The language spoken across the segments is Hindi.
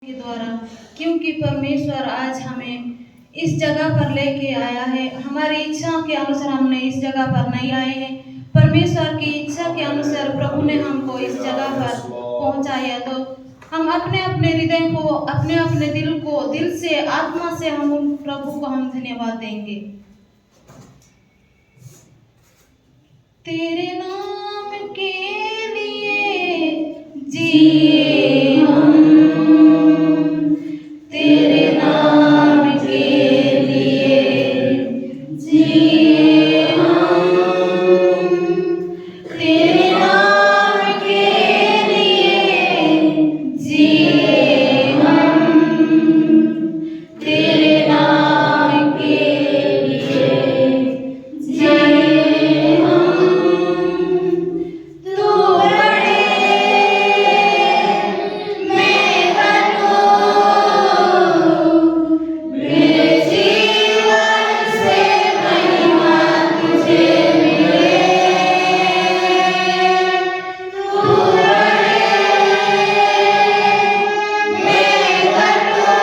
के द्वारा, क्योंकि परमेश्वर आज हमें इस जगह पर लेके आया है। हमारी इच्छाओं के अनुसार हमने इस जगह पर नहीं आए हैं, परमेश्वर की इच्छा के अनुसार प्रभु ने हमको इस जगह पर पहुंचाया। तो हम अपने अपने हृदय को, अपने अपने दिल को, दिल से, आत्मा से हम उन प्रभु को हम धन्यवाद देंगे। तेरे नाम के लिए जिए हम, तेरे नाम के लिए जिए हम, तेरे नाम के लिए जिए हम, तेरे नाम के लिए जिए हम। तू रड़े मैं बनूं, मेरे जीवन से महिमा तुझे मिले। तू रड़े मैं बनूं,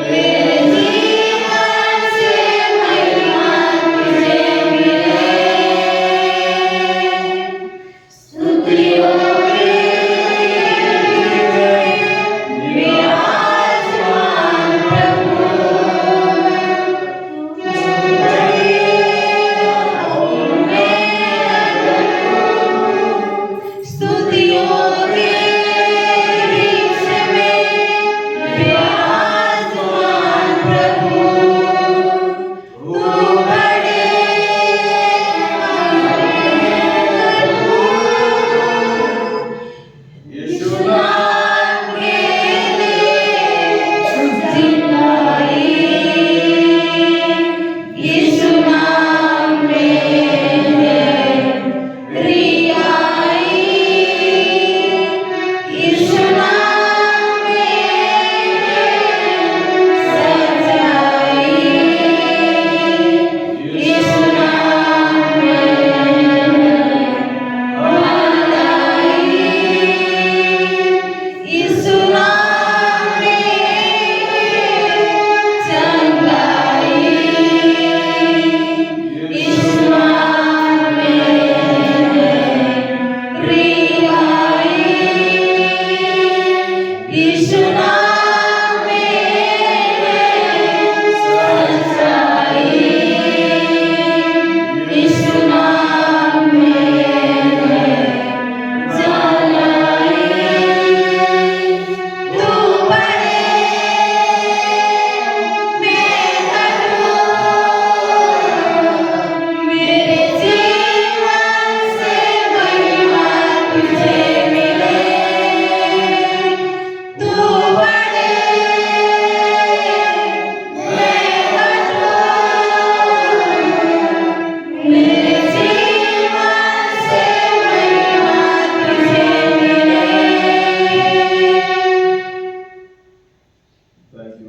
मेरे जीवन से महिमा तुझे मिले। स्तुतियों के विराजमान प्रभु, तू बड़े और मैं बनूं। स्तुतियों के बीच में विराजमान प्रभु, तू बड़े और मैं बनूं। यीशु नाम के लिए जिंदाई, यीशु नाम में रियाई, यीशु नाम में सच्चाई, यीशु नाम में भलाई, यीशु नाम में चंगाई, यीशु नाम में रिहाई, यीशु नाम में सच्चाई, यीशु नाम में जलाई। तू बड़े मैं बनूं, मेरे जीवन से महिमा तुझे मिले। तू बड़े मैं बनूं, मेरे जीवन से महिमा तुझे मिले।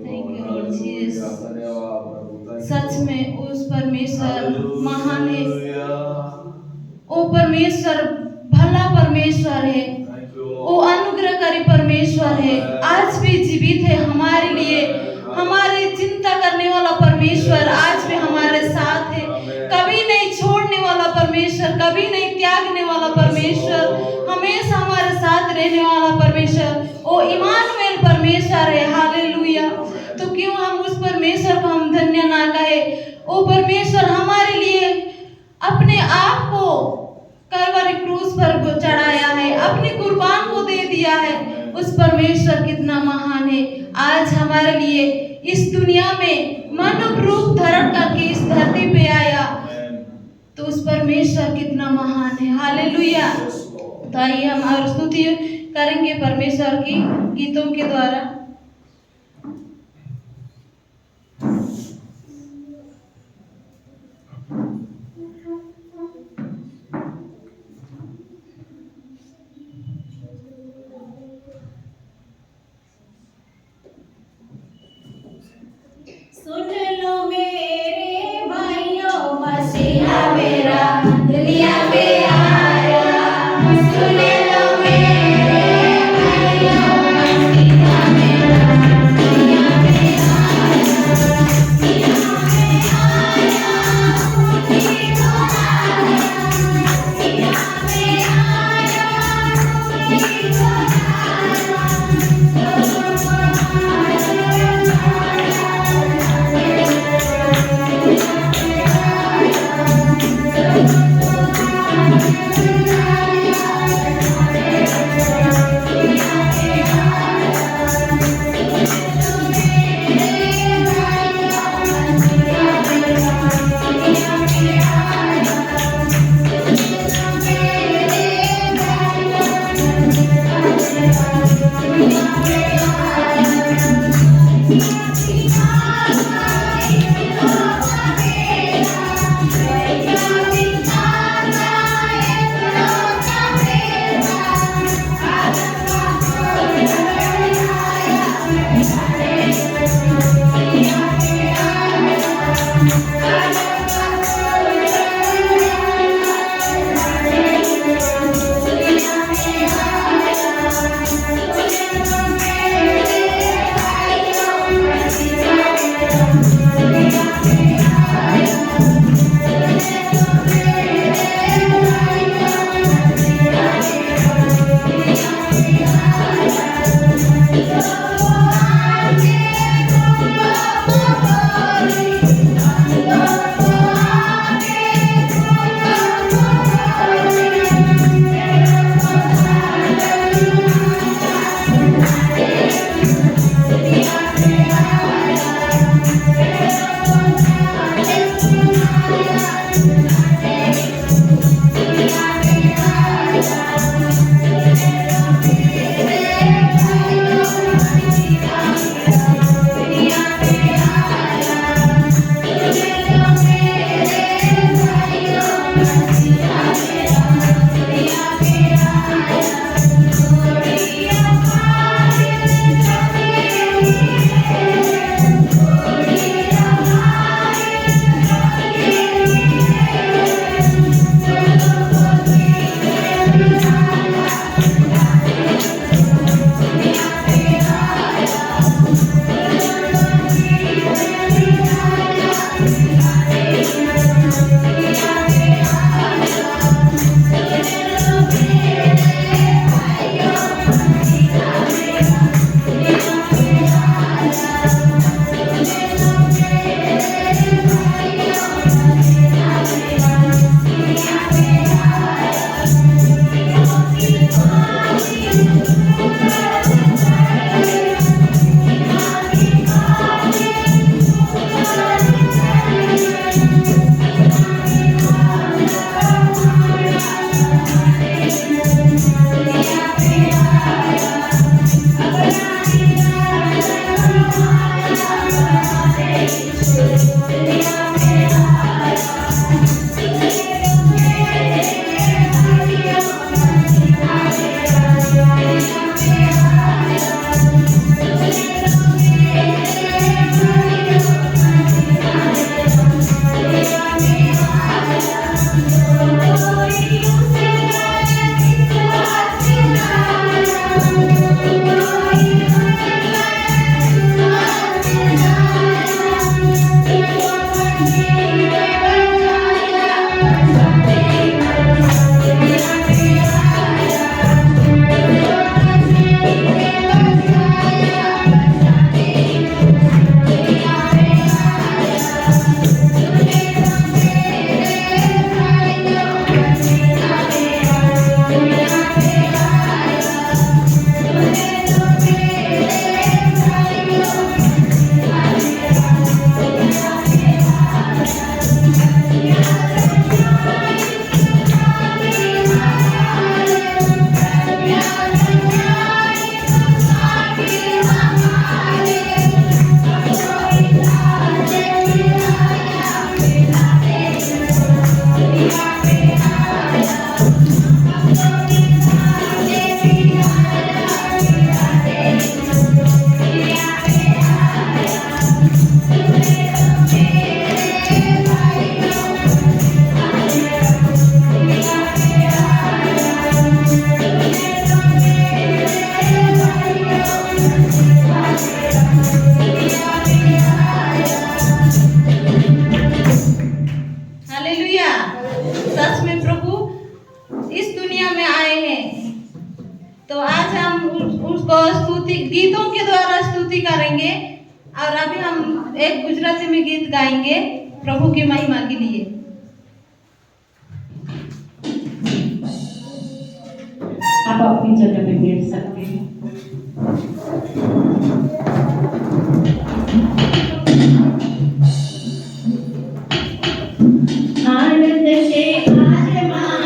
Thank you, Lord Jesus. सच में उस परमेश्वर महान है, वो परमेश्वर भला परमेश्वर है, वो अनुग्रहकारी परमेश्वर है, आज भी जीवित है हमारे लिए। हमारी चिंता करने वाला परमेश्वर आज भी हमारे साथ है, कभी नहीं छोड़ने वाला परमेश्वर, कभी नहीं त्यागने वाला परमेश्वर, हमेशा हमारे साथ रहने वाला परमेश्वर, वो इमानुएल परमेश्वर है। हालेलुया। तो क्यों हम उस परमेश्वर को हम धन्य ना कहे। वो परमेश्वर हमारे लिए अपने आप को कलवरी क्रूस पर चढ़ाया है, अपनी कुर्बान को दे दिया है। उस परमेश्वर कितना महान है, आज हमारे लिए इस दुनिया में मानव रूप धारण करके इस धरती पे आया। तो उस परमेश्वर कितना महान है। हालेलुया। तो आइए हम और स्तुति करेंगे परमेश्वर की गीतों के द्वारा। सुन लो मेरे भाइयों, मसीहा मेरा दुनिया में आया। सुन लो मेरे भाइयों, तो आज हम उसको स्तुति गीतों के द्वारा स्तुति करेंगे और अभी हम एक गुजराती में गीत गाएंगे प्रभु की महिमा के लिए। आप अपनी जगह पे बैठ सकते हैं। आनंद से आज महा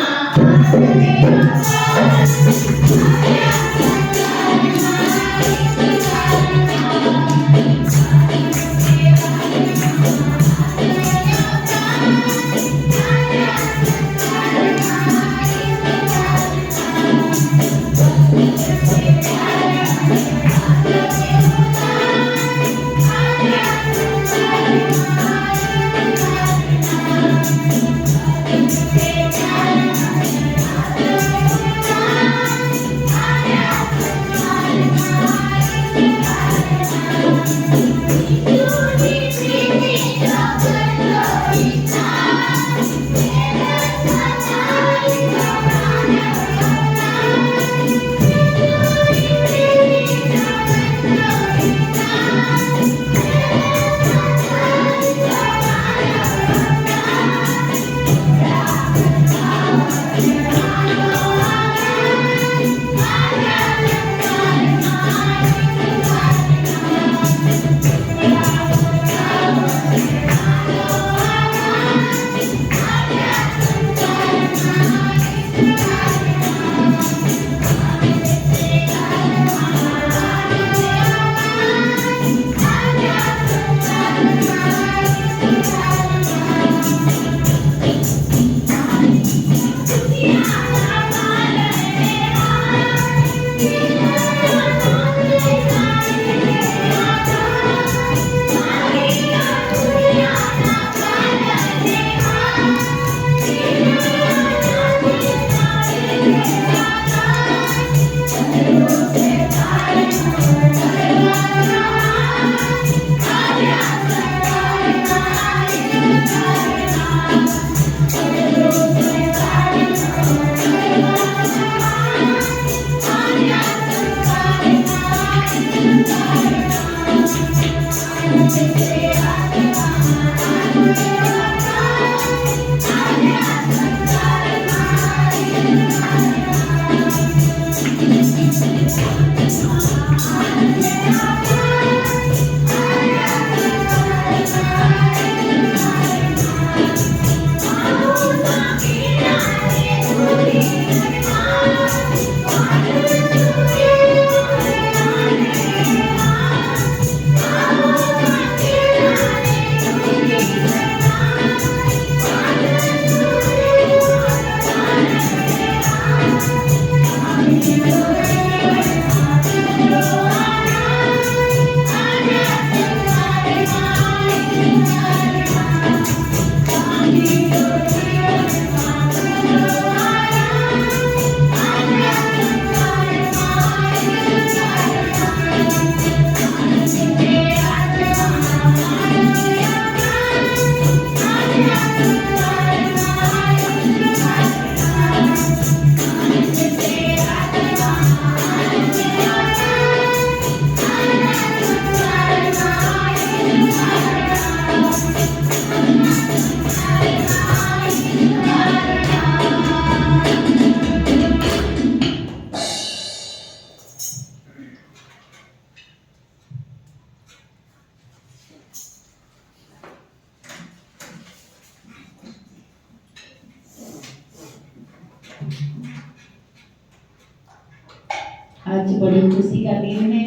आज बड़ी खुशी का दिन है।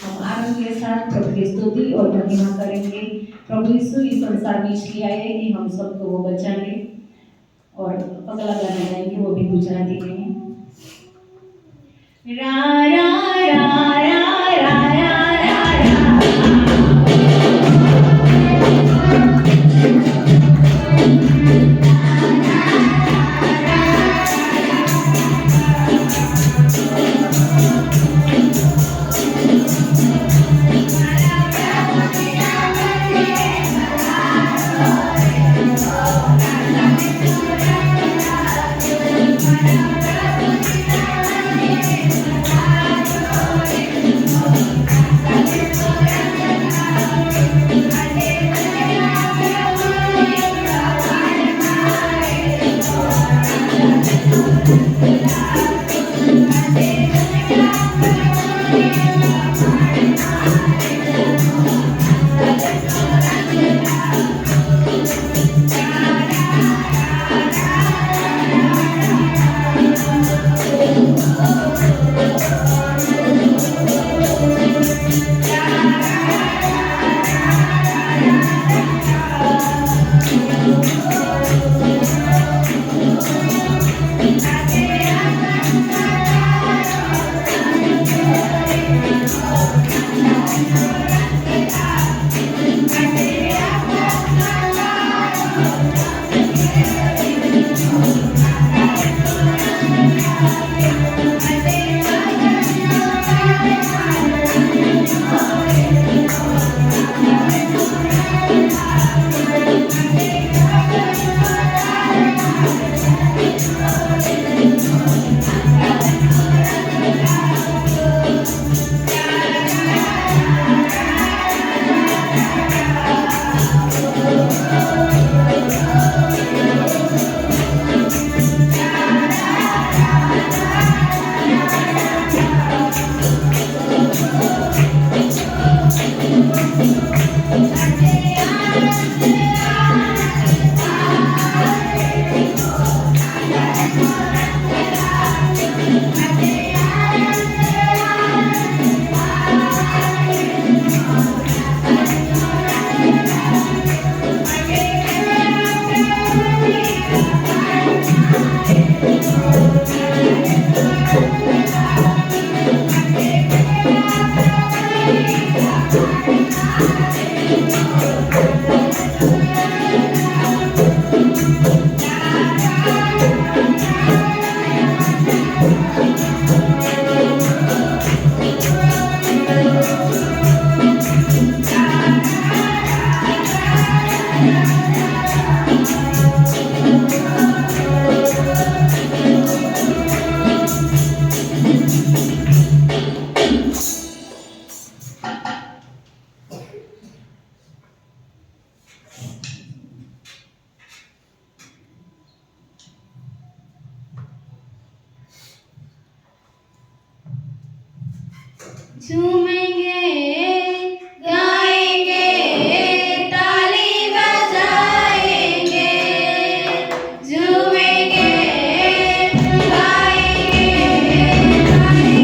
हम आनंद के साथ प्रभु की स्तुति और महिमा करेंगे। प्रभु यीशु इस संसार में इसलिए आए कि हम सबको वो बचा ले। और अगला गाना गाएंगे, वो भी गुजराती में है। रा रा रा रा रा रा झूमेंगे गाएंगे ताली बजाएंगे, झूमेंगे गाएंगे ताली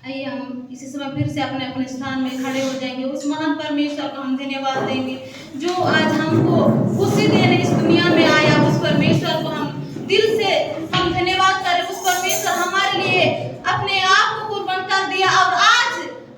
आइए हम इसी समय फिर से अपने अपने स्थान में खड़े हो जाएंगे। उस महान परमेश्वर को हम धन्यवाद देंगे जो आज हमको खुशी देने इस दुनिया में आया। उस परमेश्वर को हम दिल से हम धन्यवाद करें। उस परमेश्वर हमारे लिए अपने आप को कुर्बान कर दिया और आज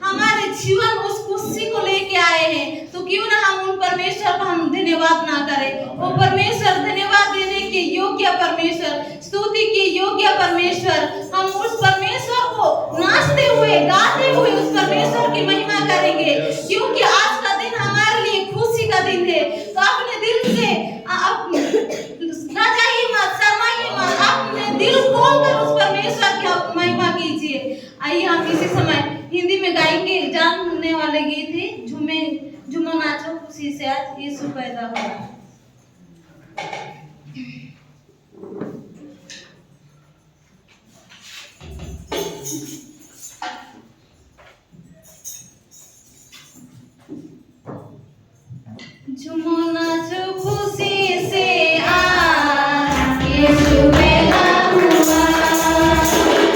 हमारे जीवन उस खुशी को लेके आए हैं। तो क्यों ना हम उन परमेश्वर को हम धन्यवाद ना करें। वो परमेश्वर धन्यवाद देने के योग्य परमेश्वर, स्तुति के योग्य परमेश्वर, हम उस परमेश्वर को नाचते हुए गाते हुए उस परमेश्वर की महिमा करेंगे क्योंकि आज का दिन हमारे लिए खुशी का दिन है। तो अपने दिल से घबराइए मत, शर्माइए मत, अपने दिल खोलकर उस परमेश्वर की महिमा कीजिए। आइए हम इसी समय हिंदी में गाएंगे जानने वाले गीत है झूमो नाचो खुशी से आज यीशु पैदा हुआ। झूमो नाचो खुशी से आज यीशु पैदा हुआ।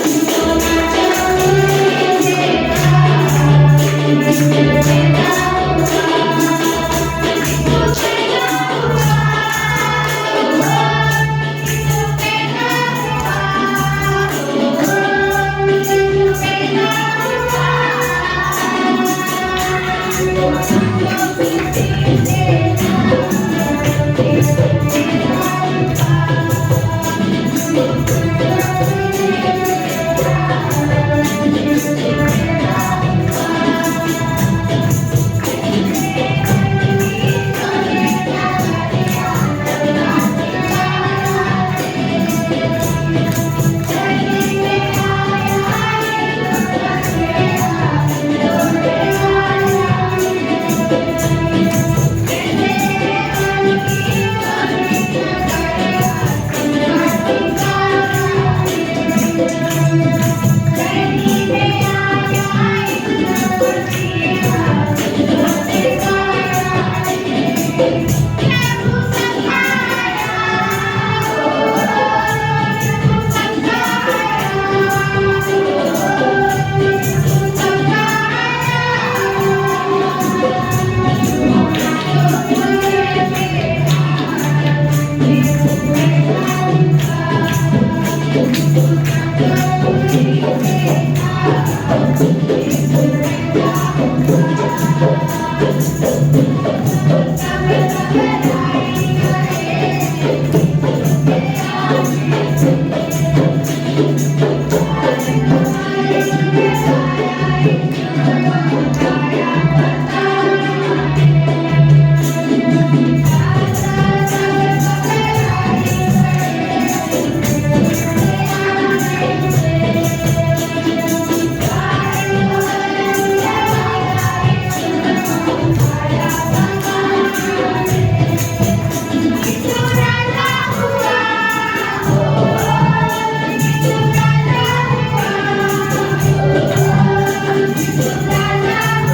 झूमो नाचो खुशी से आज यीशु पैदा हुआ। यीशु पैदा हुआ। यीशु पैदा हुआ। यीशु पैदा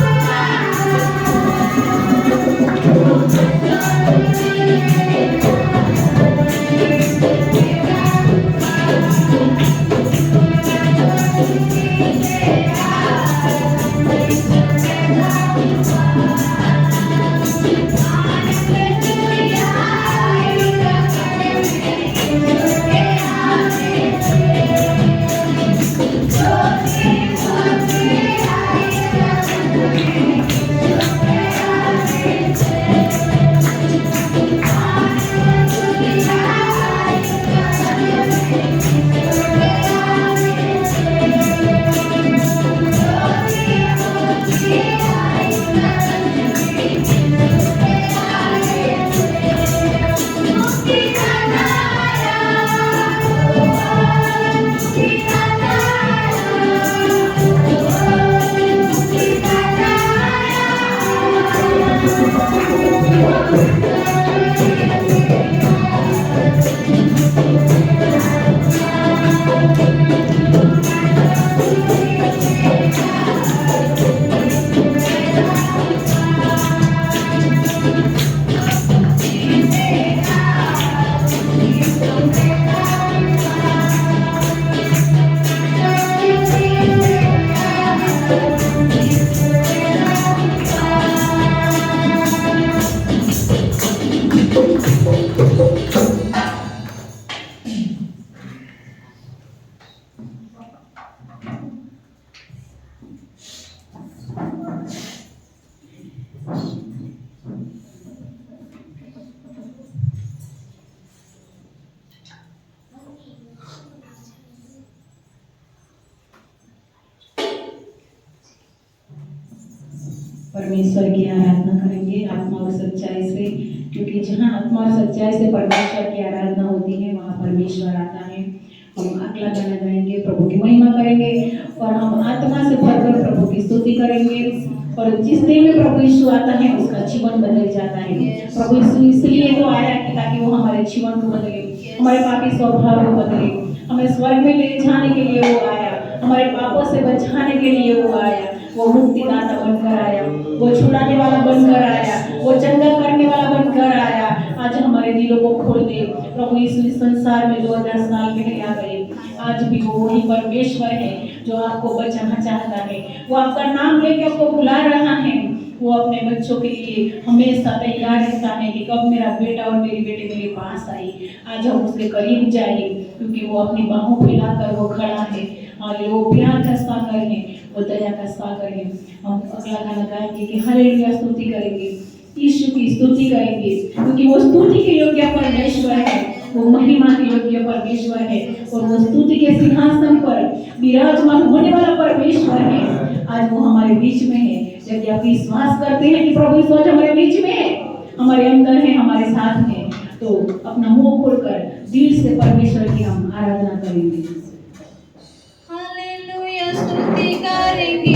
परमेश्वर की आराधना करेंगे आत्मा और सच्चाई से, क्योंकि जहाँ आत्मा और सच्चाई से परमेश्वर की आराधना होती है वहाँ परमेश्वर आता है। हम अगला गाना गाएंगे, प्रभु की महिमा करेंगे और हम आत्मा से भरकर प्रभु की स्तुति करेंगे। और जिस दिन में प्रभु यीशु आता है उसका जीवन बदल जाता है। प्रभु यीशु इसलिए तो आया कि ताकि वो हमारे जीवन को बदले, हमारे पापी स्वभाव को बदले, हमें स्वर्ग में ले जाने के लिए वो आया, हमारे पापों से बचाने के लिए वो आया। वो मुक्तिदाता बनकर आया, वो छुड़ाने वाला बनकर आया, वो चंगा करने वाला बनकर आया। आज हमारे दिलों को खोल दे। प्रभु यीशु इस संसार में 2000 साल पहले आ गए, आज भी वो वही परमेश्वर है जो आपको बचाना चाहता है। वो आपका नाम लेके आपको बुला रहा है। वो अपने बच्चों के लिए हमेशा तैयार रहता है कि कब मेरा बेटा और मेरी बेटी मेरे पास आई। आज हम उसके करीब जाए, क्योंकि वो अपनी बाहों फैलाकर वो खड़ा है और वो प्यार का सागर है, वो दया का सागर है। हम अगला गाना गाएंगे कि हालेलुया स्तुति करेंगे, यीशु की स्तुति करेंगे, क्योंकि वो स्तुति के योग्य परमेश्वर है, वो महिमा के योग्य परमेश्वर है और वो स्तुति के सिंहासन पर विराजमान होने वाला परमेश्वर है। आज वो हमारे बीच में है। यदि आप विश्वास करते हैं कि प्रभु यीशु हमारे बीच में है, हमारे अंदर है, हमारे साथ है, तो अपना मुंह खोलकर दिल से परमेश्वर की हम आराधना करेंगे। हालेलुया स्तुति करेंगे,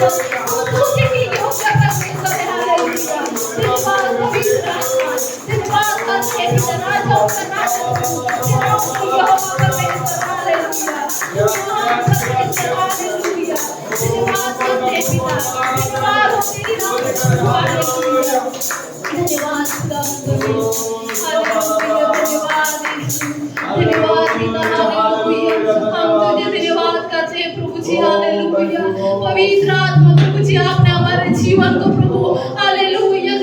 स्तुति की योग्य परमेश्वर है। हालेलुया। धन्यवाद पवित्र आत्मा, धन्यवाद करते हैं पिता राजाओं का राजा, सेनाओं की यहोवा परमेश्वर। हालेलुया। धन्यवाद करते हैं पिता। हालेलुया। धन्यवाद करते हैं पिता, धन्यवाद हो तेरी नाम पर। हालेलुया। धन्यवाद खुदा परमेश्वर। हालेलुया। धन्यवाद यीशु, धन्यवाद पिता। हालेलुया। हम तुझे धन्यवाद करते हैं प्रभु जी। हालेलुया। पवित्र आत्मा प्रभु जी, आपने हमारे जीवन को प्रभु हालेलुया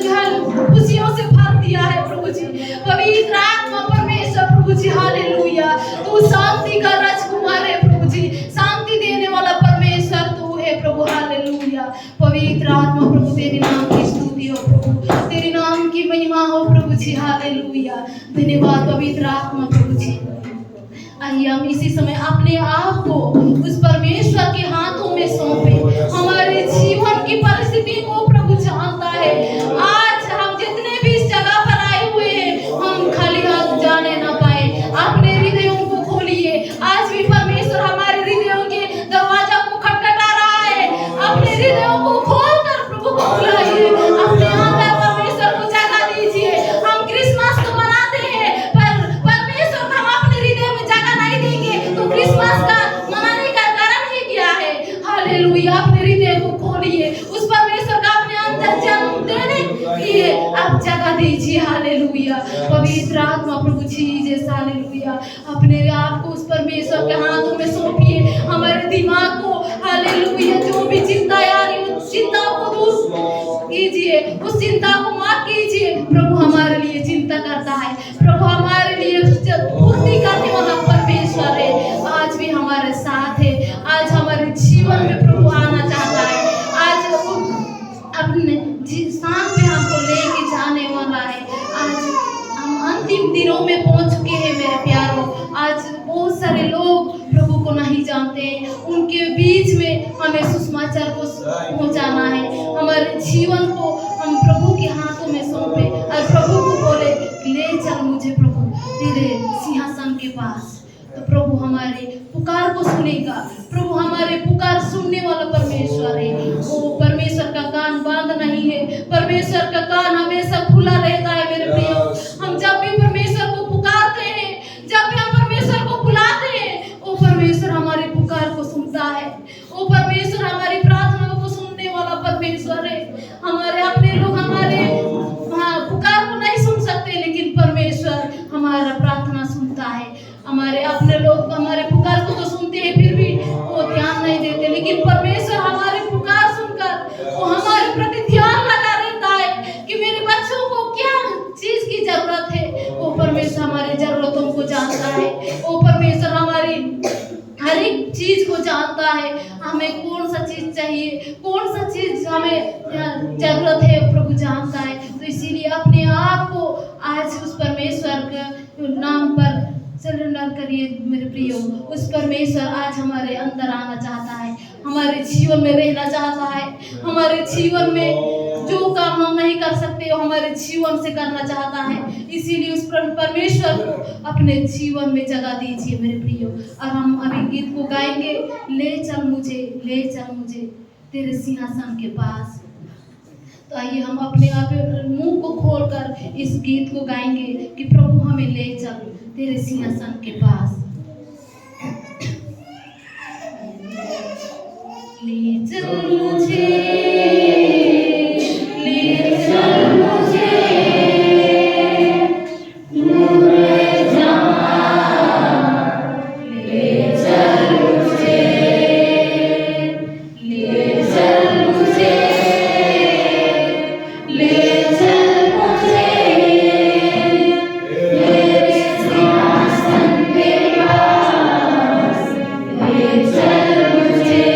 खुशियों से भर दिया है प्रभु जी। पवित्र आत्मा परमेश्वर प्रभु जी, हालेलुया। तू शांति का राजकुमार है प्रभु जी, शांति देने वाला परमेश्वर तू है प्रभु। हालेलुया। पवित्र आत्मा प्रभु, तेरे नाम की स्तुति हो प्रभु, तेरे नाम की महिमा हो प्रभु जी। हालेलुया। धन्यवाद पवित्र आत्मा प्रभु जी। आइए हम इसी समय अपने आप को उस परमेश्वर के हाथों में सौंपे। हमारे जीवन की परिस्थिति को प्रभु जानता है। आज हम जितने भी इस जगह पर आए हुए हैं, हम खाली हाथ जाने ना पाए। अपने हृदयों को खोलिए। आज भी परमेश्वर हमारे हृदयों के दरवाजा को खटखटा रहा है। अपने हृदयों को खोलकर प्रभु को बुलाइए। अपने अंदर परमेश्वर को जगह दीजिए। हम क्रिसमस तो मनाते हैं, पर परमेश्वर को हम अपने हृदय में जगह नहीं देंगे तो क्रिसमस का मनाने का कारण ही क्या है। हालेलुया। अपने हृदय को खोलिए। उस परमेश्वर का अपने अंदर जन्म देने के लिए आप जगह दीजिए। हालेलुया। पवित्र आत्मा प्रभु जी जैसा, हालेलुया, अपने आप को उस परमेश्वर के हाथों में सौंपिए। हमारे दिमाग को हालेलुया जो भी चिंता आ रही है, उस चिंता को दूर कीजिए, उस चिंता को माफ कीजिए। प्रभु हमारे लिए चिंता करता है। प्रभु हमारे लिए पूर्ति करने वाला परमेश्वर है। आज भी हमारे साथ है। आज हमारे जीवन में प्रभु आना चाहता है। आज अपने स्थान पे हमको लेके जाने वाला है। आज हम अंतिम दिनों में पहुंच चुके हैं मेरे प्यारों। आज बहुत सारे लोग प्रभु को नहीं जानते हैं। उनके बीच में हमें सुसमाचार को पहुंचाना है। हमारे जीवन को हम प्रभु के हाथों में सौंपे और प्रभु को बोले, ले चल मुझे प्रभु तेरे सिंहासन के पास। तो प्रभु हमारे पुकार को सुनेगा। प्रभु हमारे पुकार सुनने वाला परमेश्वर है। वो परमेश्वर का कान बंद नहीं है। परमेश्वर का कान हमेशा खुला रहता है मेरे प्रियो। हम जब भी परमेश्वर को पुकारते हैं, जब भी हम परमेश्वर को बुलाते हैं, वो परमेश्वर हमारी पुकार को सुनता है। वो परमेश्वर हमारी प्रार्थना को सुनने वाला परमेश्वर है। हमारे अपने लोग हमारे पुकार को नहीं सुन सकते, लेकिन परमेश्वर हमारा प्रार्थना सुनता है। हमारे अपने लोग हमारे पुकार को तो सुनते हैं, फिर भी वो ध्यान नहीं देते, लेकिन परमेश्वर हमारे पुकार सुनकर वो हमारे प्रति ध्यान लगा रहता है कि मेरे बच्चों को क्या चीज की जरूरत है। वो परमेश्वर हमारी जरूरतों को जानता है। वो परमेश्वर हमारी हर एक चीज को जानता है। हमें कौन सा चीज चाहिए, कौन सा चीज हमें जरूरत है, प्रभु जानता है। तो इसीलिए अपने आप को आज उस परमेश्वर के नाम पर सरेंडर करिए मेरे प्रियो। उस परमेश्वर आज हमारे अंदर आना चाहता है, हमारे जीवन में रहना चाहता है। हमारे जीवन में जो काम हम नहीं कर सकते वो हमारे जीवन से करना चाहता है। इसीलिए उस परमेश्वर को अपने जीवन में जगह दीजिए मेरे प्रियो। और हम अभी गीत को गाएंगे, ले चल मुझे तेरे सिंहासन के पास। तो आइए हम अपने आप मुंह को खोलकर इस गीत को गाएंगे कि प्रभु हमें ले चल तेरे सिंहासन के पास। ले चल मुझे, ले चल मुझे नूरे जहां, ले चल मुझे, ले चल मुझे, ले चल मुझे तेरे सिंहासन के पास, ले चल मुझे।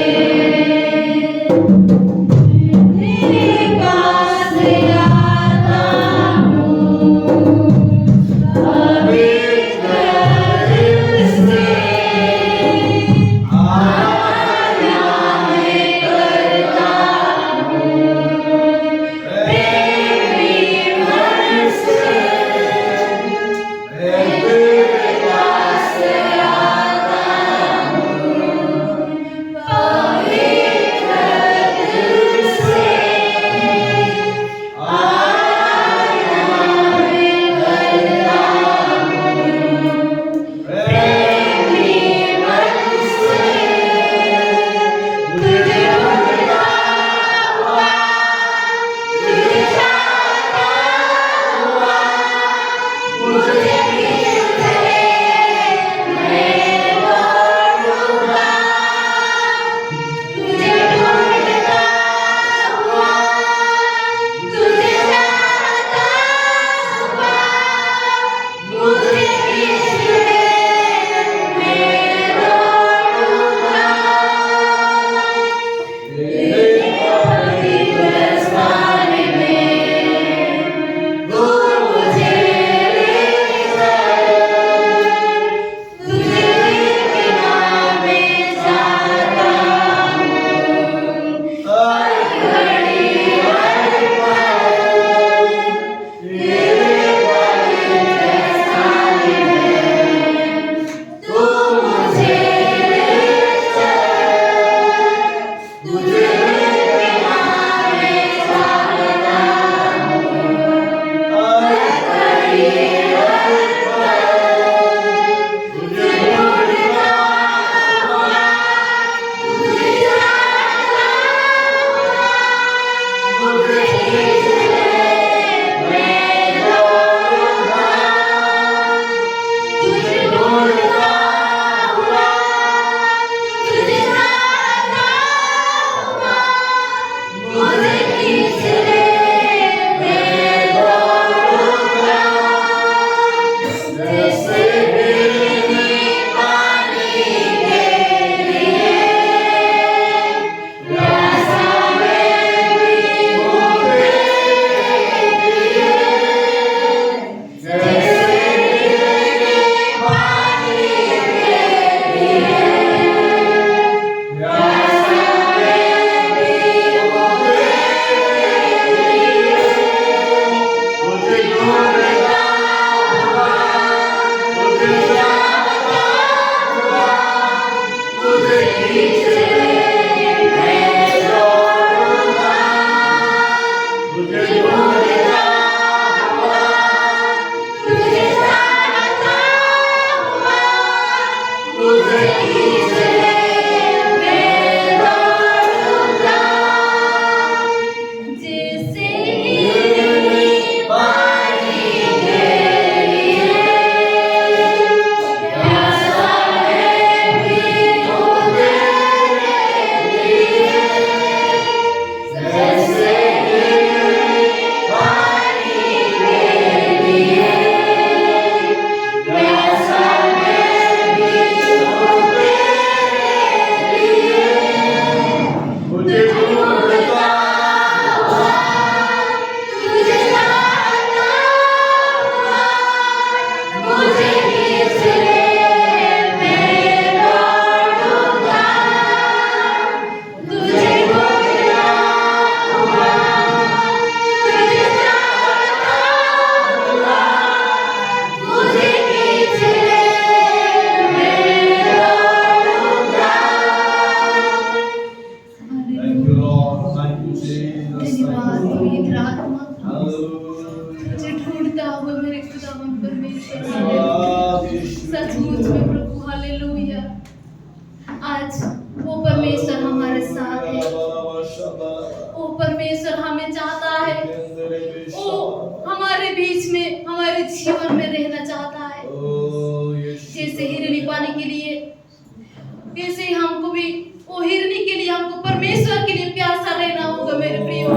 ऐसे ही हमको भी वो हिरनी के लिए हमको परमेश्वर के लिए प्यासा रहना होगा मेरे प्रियो।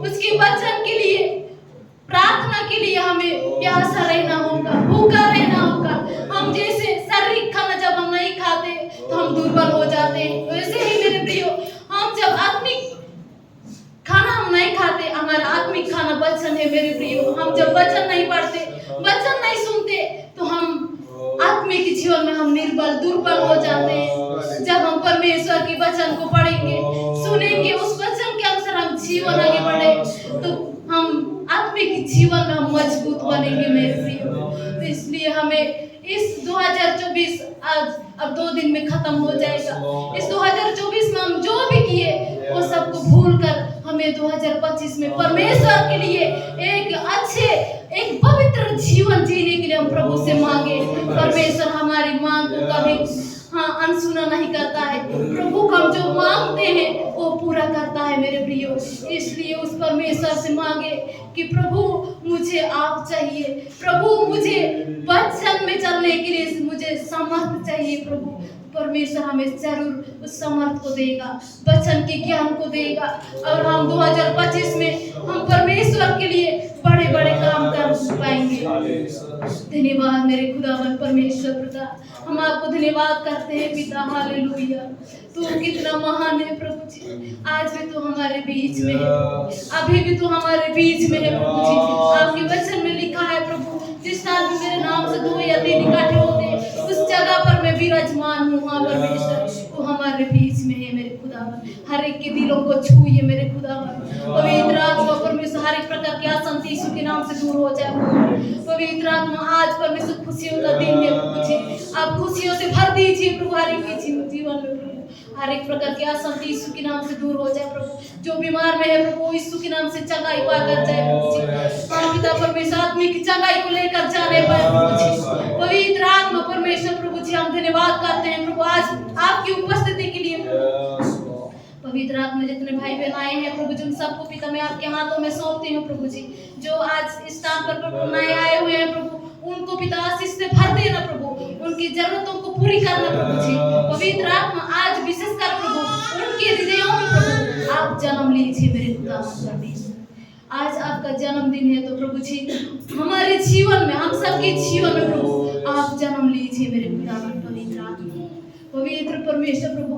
उसके वचन के लिए, प्रार्थना के लिए हमें प्यासा रहना होगा, भूखा रहना होगा। हम जैसे शारीरिक खाना जब हम नहीं खाते तो हम दुर्बल हो जाते हैं, वैसे ही मेरे प्रियो हम जब आत्मिक खाना हम नहीं खाते, हमारा आत्मिक खाना वचन है मेरे प्रियो। हम जब वचन नहीं पढ़ते, वचन नहीं सुनते तो हम आत्मिक जीवन में हम निर्बल दुर्बल हो जाते हैं। जब हम परमेश्वर के वचन को पढ़ेंगे, सुनेंगे, उस वचन के अनुसार हम जीवन आगे बढ़े तो हम आत्मिक जीवन में हम मजबूत बनेंगे मेरे प्रियो। तो इसलिए हमें इस 2024 आज अब 2 दिन में खत्म हो जाएगा। इस 2024 में हम जो भी किए वो सबको भूल कर हमें 2025 में परमेश्वर के लिए एक अच्छे, एक पवित्र जीवन जीने के लिए हम प्रभु से मांगे। परमेश्वर हमारी मांग को कभी अनसुना नहीं करता है। प्रभु हम जो मांगते हैं वो पूरा करता है मेरे प्रियो। इसलिए उस परमेश्वर से मांगे कि प्रभु मुझे आप चाहिए, प्रभु मुझे वचन में चलने के लिए मुझे समर्थ चाहिए। प्रभु परमेश्वर हमें जरूर उस समर्थ को देगा, वचन के ज्ञान को देगा और हम 2025 में हम परमेश्वर के लिए बड़े बड़े काम कर पाएंगे। धन्यवाद मेरे खुदावन परमेश्वर पिता, हम आपको धन्यवाद करते हैं पिता। हालेलुया, तू कितना महान है प्रभु जी। आज भी तू हमारे बीच में है, अभी भी तू हमारे बीच में है प्रभु जी। आपके वचन में लिखा है प्रभु, जिस स्थान में मेरे नाम से 2 या 3 इकट्ठे होते उस जगह पर मैं विराजमान हूँ। हाँ परमेश्वर, तू हमारे बीच में है मेरे खुदावन। हर एक के दिलों को छूइए मेरे खुदावन। पवित्र आत्मा परमेश्वर हर एक प्रकार की अशांति यीशु के नाम से दूर हो जाए। पवित्र आत्मा आज परमेश्वर खुशियों का दिन है प्रभु जी, आप खुशियों से भर दीजिए प्रभु हर एक के जीवन में प्रभु। हर एक प्रकार की अशांति यीशु के नाम से दूर हो जाए प्रभु। जो बीमार में है प्रभु यीशु के नाम से चंगाई पाकर जाए प्रभु जी। हाँ पिता परमेश्वर आत्मिक की चंगाई को लेकर जाने पाए प्रभु जी। पवित्र आत्मा परमेश्वर प्रभु जी हम धन्यवाद करते हैं प्रभु आज आपकी उपस्थिति के लिए प्रभु। पवित्र आत्मा जितने भाई बहन आए हैं प्रभु जी उन सबको पिता मैं आपके हाथों में सौंपती हूँ प्रभु जी। जो आज इस स्थान पर प्रभु नए आए हुए हैं प्रभु उनको पिता आशीष से भर देना प्रभु, उनकी जरूरतों को पूरी करना प्रभु जी। पवित्र आत्मा आज विशेषकर प्रभु उनके हृदयों में प्रभु आप जन्म लीजिए मेरे खुदा परमेश्वर। आज आपका जन्मदिन है तो प्रभु जी हमारे जीवन में, हम सबके जीवन में प्रभु आप जन्म लीजिए मेरे खुदा पवित्र आत्मा। पवित्र परमेश्वर प्रभु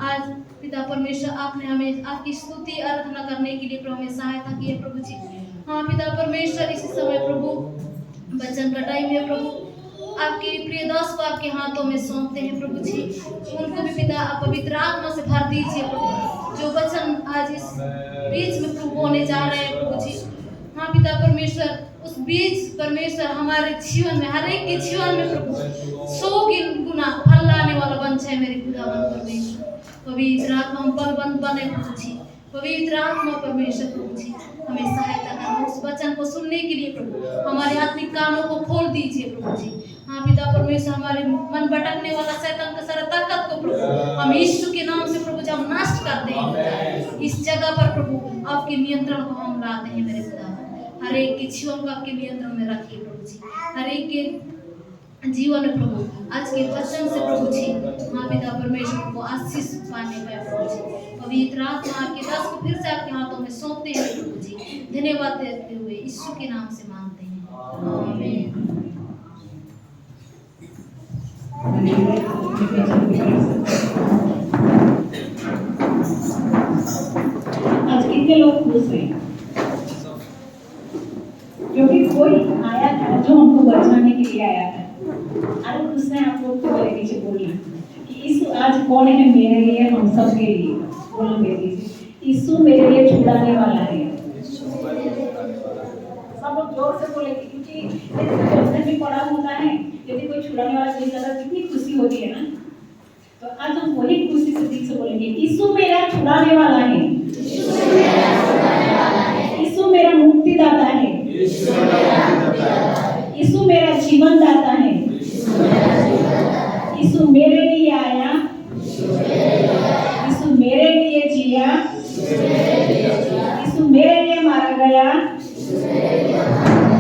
आज पिता परमेश्वर आपने हमें आपकी स्तुति आराधना करने के लिए प्रभु हमें सहायता की है प्रभु जी। हाँ पिता परमेश्वर इसी समय प्रभु वचन का टाइम है प्रभु, आपके प्रिय दास को आपके हाथों में सौंपते हैं प्रभु जी। उनको भी पिता आप पवित्र आत्मा से भर दीजिए प्रभु। जो वचन आज इस बीच में प्रभु होने जा रहे हैं प्रभु जी। हाँ पिता परमेश्वर उस बीच परमेश्वर हमारे जीवन में हर एक के जीवन में प्रभु 100 गुना फल लाने वाला बन जाए मेरे खुदावन परमेश्वर। पवित्र आत्मा हम बलवंत बने प्रभु जी। पवित्र आत्मा परमेश्वर प्रभु जी हमें सहायता करना उस वचन को सुनने के लिए प्रभु हमारे आत्मिक कानों को खोल दीजिए प्रभु जी। हाँ पिता परमेश्वर हमारे मन भटकने वाला शैतान का सारा ताकत को प्रभु हम यीशु के नाम से प्रभु जब नष्ट करते हैं इस जगह पर प्रभु आपके नियंत्रण को हम लाते हैं मेरे खुदा। हर एक के जीवन को आपके नियंत्रण में रखिए प्रभु जी। हर एक के जीवन में प्रभु आज के वचन से प्रभु जी हाँ पिता परमेश्वर को आशीष पाने पाए प्रभु जी। पवित्र आत्मा आपके दास को फिर से आपके हाथों में सौंपते हैं प्रभु जी। धन्यवाद देते हुए यीशु के नाम से मांगते हैं आमीन। आज कितने लोग खुश हैं क्योंकि कोई आया था जो हमको बचाने के लिए आया था। अरे खुश हैं आप लोग तो मेरे पीछे बोलना कि यीशु आज कौन है मेरे लिए, हम सब के लिए बोलो मेरे यीशु मेरे लिए छुड़ाने वाला है। सब लोग जोर से बोलेंगे क्योंकि वचन भी पढ़ा होता है यदि कोई छुड़ाने वाला चीज अगर कितनी खुशी होती है ना। तो आज हम वही खुशी से दिल से बोलेंगे यीशु मेरा छुड़ाने वाला है, यीशु मेरा मुक्तिदाता है, यीशु मेरा जीवन दाता है, यीशु मेरे लिए आया, यीशु मेरे लिए जिया, यीशु मेरे लिए मारा गया,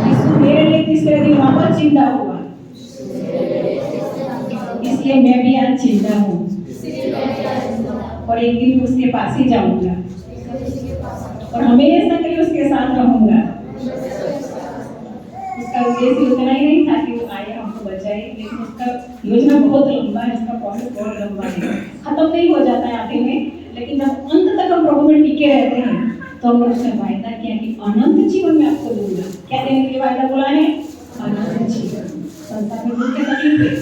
यीशु मेरे लिए तीसरे दिन वापस जिंदा हुआ, इसलिए मैं भी आज जिंदा हूँ। और एक दिन उसके पास ही जाऊंगा और हमेशा के लिए उसके साथ रहूंगा। उसका उद्देश्य उतना ही नहीं था कि वो आए हमको बचाए, लेकिन उसका योजना बहुत लंबा है, उसका प्रोसेस बहुत लंबा है, खत्म नहीं हो जाता है आते में, लेकिन जब अंत तक हम प्रभु में टिके रहते हैं तो हम लोग उसने वायदा किया कि अनंत जीवन में आपको दूंगा। क्या देने के लिए वायदा बोला है? अनंत जीवन। संसार में दुख के तकलीफ है,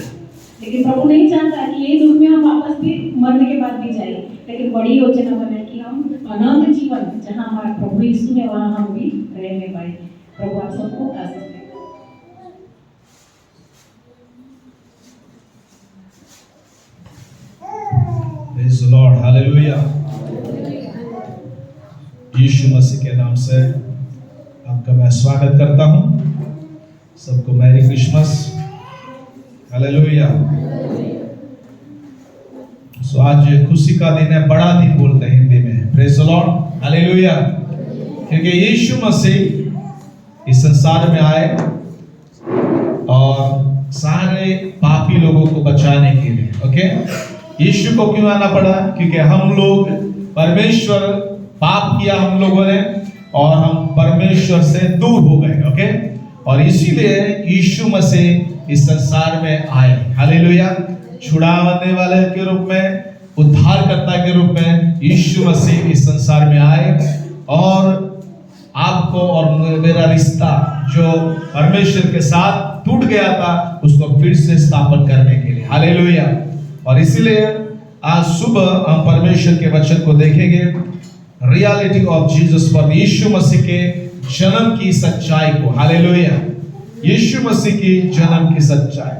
लेकिन प्रभु नहीं चाहता कि ये दुख में हम वापस भी मरने के बाद भी जाए, लेकिन बड़ी योजना बनाए कि हम अनंत जीवन जहाँ हमारा प्रभु यीशु है वहाँ हम भी रहने पाए। प्रभु आप सबको आशीष दे। Praise the Lord, hallelujah। यीशु मसीह के नाम से आपका मैं स्वागत करता हूँ। सबको मैरी क्रिसमस, हालेलुया। सो आज खुशी का दिन है, बड़ा दिन बोलते हैं हिंदी में, प्रेज द लॉर्ड, हालेलुया। क्योंकि यीशु मसीह इस संसार में आए और सारे पापी लोगों को बचाने के लिए, ओके। यीशु को क्यों आना पड़ा? क्योंकि हम लोग परमेश्वर पाप किया हम लोगों ने और हम परमेश्वर से दूर हो गए, ओके। और इसीलिए यीशु मसीह इस संसार में आए, हालेलुया। छुड़ाने वाले के रूप में, उद्धारकर्ता के रूप में यीशु मसीह इस संसार में आए और आपको और मेरा रिश्ता जो परमेश्वर के साथ टूट गया था उसको फिर से स्थापन करने के लिए, हालेलुया। और इसीलिए आज सुबह हम परमेश्वर के वचन को देखेंगे, रियलिटी ऑफ जीसस पर, यीशु मसीह के जन्म की सच्चाई को, हालेलुया। यीशु मसीह की जन्म की सच्चाई।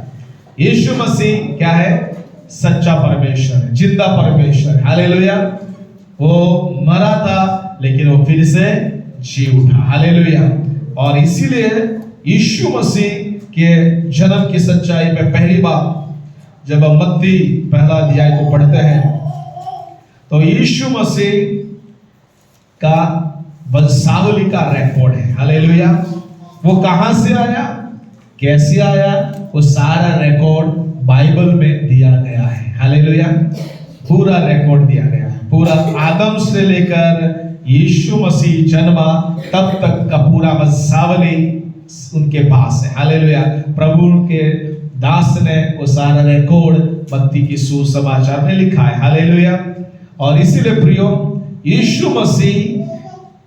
यीशु मसीह क्या है? सच्चा परमेश्वर है, जिंदा परमेश्वर, हालेलुया। वो मरा था लेकिन वो फिर से जी उठा, हालेलुया। और इसीलिए यीशु मसीह के जन्म की सच्चाई में पहली बात जब हम मत्ती पहला अध्याय को पढ़ते हैं तो यीशु मसीह का वंशावली का रिकॉर्ड है, हालेलुया। वो कहां से आया, कैसे आया, वो सारा रिकॉर्ड बाइबल में दिया गया है, हालेलुया। पूरा रिकॉर्ड दिया गया है, पूरा आदम से लेकर यीशु मसीह जन्मा तब तक का पूरा वंशावली उनके पास है, हालेलुया। प्रभु के दास ने वो सारा रिकॉर्ड मत्ती की सुसमाचार में लिखा है, हालेलुया। और इसीलिए प्रियो, यीशु मसीह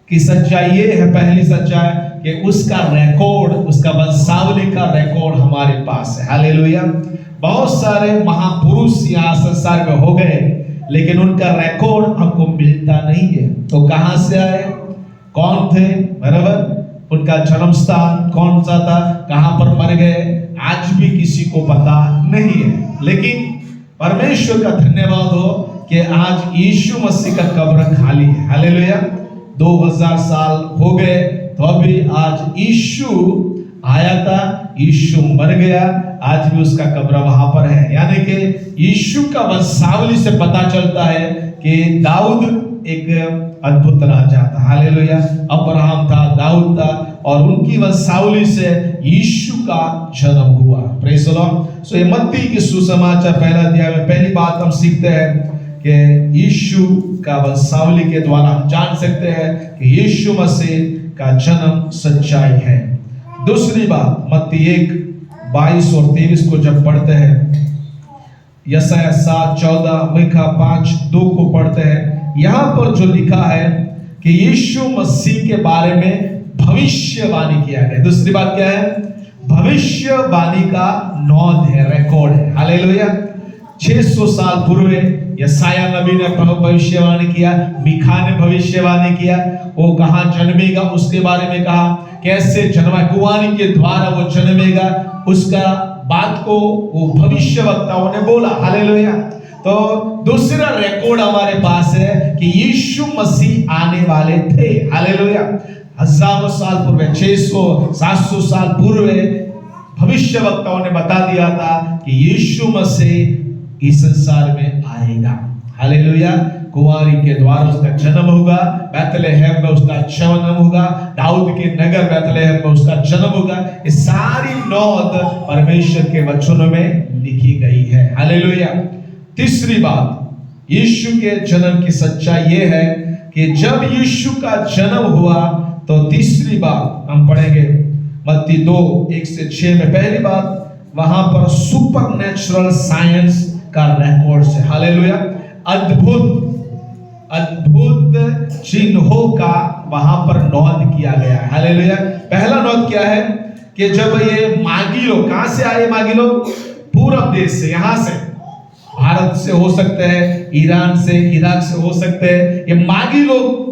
की सच्चाई ये है, पहली सच्चाई कि उसका रिकॉर्ड, उसका वंशावली का रिकॉर्ड हमारे पास है, हालेलुया। बहुत सारे महापुरुष यहाँ संसार में हो गए लेकिन उनका रिकॉर्ड हमको मिलता नहीं है। तो कहां से आए, कौन थे, बराबर, उनका जन्म स्थान कौन सा था, कहां पर मर गए, आज भी किसी को पता नहीं है। लेकिन परमेश्वर का धन्यवाद हो कि आज यीशु मसीह का कब्र खाली है, हालेलुया। 2000 साल हो गए तो अभी आज यीशु आया था, यीशु मर गया, आज भी उसका कब्र वहां पर है। यानी कि यीशु का वंशावली से पता चलता है कि दाऊद एक अद्भुत राजा था, हालेलुया। अब्राहम था, दाऊद था और उनकी वंशावली से यीशु का जन्म हुआ, प्रेज़ द लॉर्ड। सो ये मत्ती की सुसमाचार पहला अध्याय में पहली बात हम सीखते हैं कि यीशु का वंशावली के द्वारा हम जान सकते हैं कि यीशु मसीह का जन्म सच्चाई है। दूसरी बात, मत्ती 1:22 और 23 को जब पढ़ते हैं, यशायाह 7:14, मीका 5:2 को पढ़ते हैं, यहाँ पर जो लिखा है कि यीशु मसीह के बारे में भविष्यवाणी किया गया। दूसरी बात क्या है? भविष्यवाणी का नोंद है, रिकॉर्ड है, हालेलुया। 600 साल पूर्व यशायाह नबी ने भविष्यवाणी किया, मीका ने भविष्यवाणी किया, वो कहाँ जन्मेगा उसके बारे में कहा, कैसे जन्मा, कुंवारी के द्वारा वो जन्मेगा, उसका बात को वो भविष्यवक्ताओं ने बोला, हालेलुया। तो दूसरा रिकॉर्ड हमारे पास है कि यीशु मसीह आने वाले थे, हालेलुया। हजारों साल पूर्व, 600-700 साल पूर्व भविष्यवक्ताओं ने बता दिया था कि यीशु मसीह इस संसार में आएगा, हालेलुया। कुंवारी के द्वारा उसका जन्म होगा, बैतलहम में उसका जन्म होगा, दाऊद के नगर बैतलहम में उसका जन्म होगा। ये सारी नौद परमेश्वर के वचनों में लिखी गई है, हालेलुया। तीसरी बात, यीशु के जन्म की सच्चाई ये है कि जब यीशु का जन्म हुआ तो तीसरी बात हम पढ़ेंगे मत्ती 2:1-6 में। पहली बात वहां पर सुपर नेचुरल साइंस का रिकॉर्ड है। हालेलुया। अद्भुत चिन्हों का वहां पर नोट किया गया है। हालेलुया। पहला नोट क्या है कि जब ये मागी लोग, कहां से आए मागी लोग? पूरब देश से, यहां से, भारत से हो सकते हैं, ईरान से, इराक से हो सकते हैं। ये मागी लोग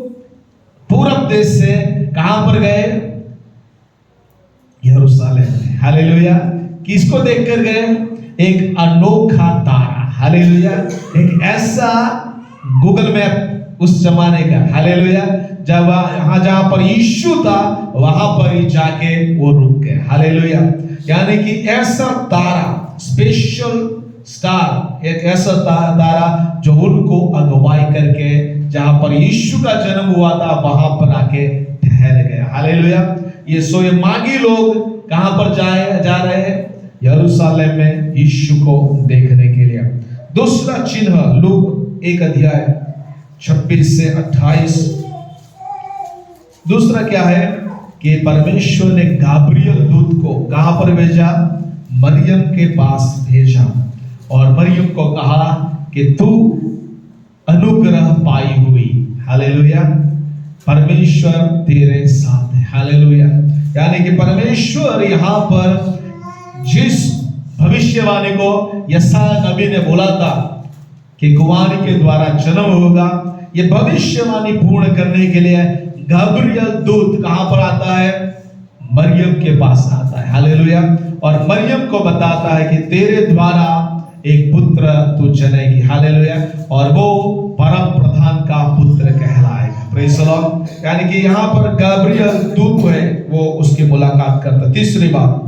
पूरब देश से कहां पर गए? यरूशलेम में। हालेलुया। किसको देखकर गए? एक अनोखा तारा। हालेलुया। एक ऐसा गूगल मैप उस जमाने का। हालेलुया। जब जहां पर यीशु था वहां पर ही जाके वो रुक गए। हालेलुया। यानी कि ऐसा तारा, स्पेशल स्टार, एक ऐसा तारा जो उनको अगुवाई करके जहां पर यीशु का जन्म हुआ था वहां पर आके ठहर गया। हालेलुया। ये मागी लोग कहां पर जा रहे हैं? यरूशलेम में यीशु को देखने के लिए। दूसरा चिन्ह लूक 1:26-28। दूसरा क्या है कि परमेश्वर ने गाब्रियल दूत को कहां पर भेजा? मरियम के पास भेजा और मरियम को कहा कि तू अनुग्रह पाई हुई। हालेलुया। परमेश्वर तेरे साथ है। हालेलुया। यानी कि परमेश्वर यहां पर जिस भविष्यवाणी को यशायाह नबी ने बोला था कि कुंवारी के द्वारा जन्म होगा, ये भविष्यवाणी पूर्ण करने के लिए गाब्रियल दूत कहां पर आता है? मरियम के पास आता है। हालेलुया। और मरियम को बताता है कि तेरे द्वारा एक पुत्र तू जनेगी। हालेलुया। और वो परम प्रधान का पुत्र कहलाएगा। Praise the Lord. यानी कि यहां पर गाब्रियल दूत है वो उसकी मुलाकात करता। तीसरी बात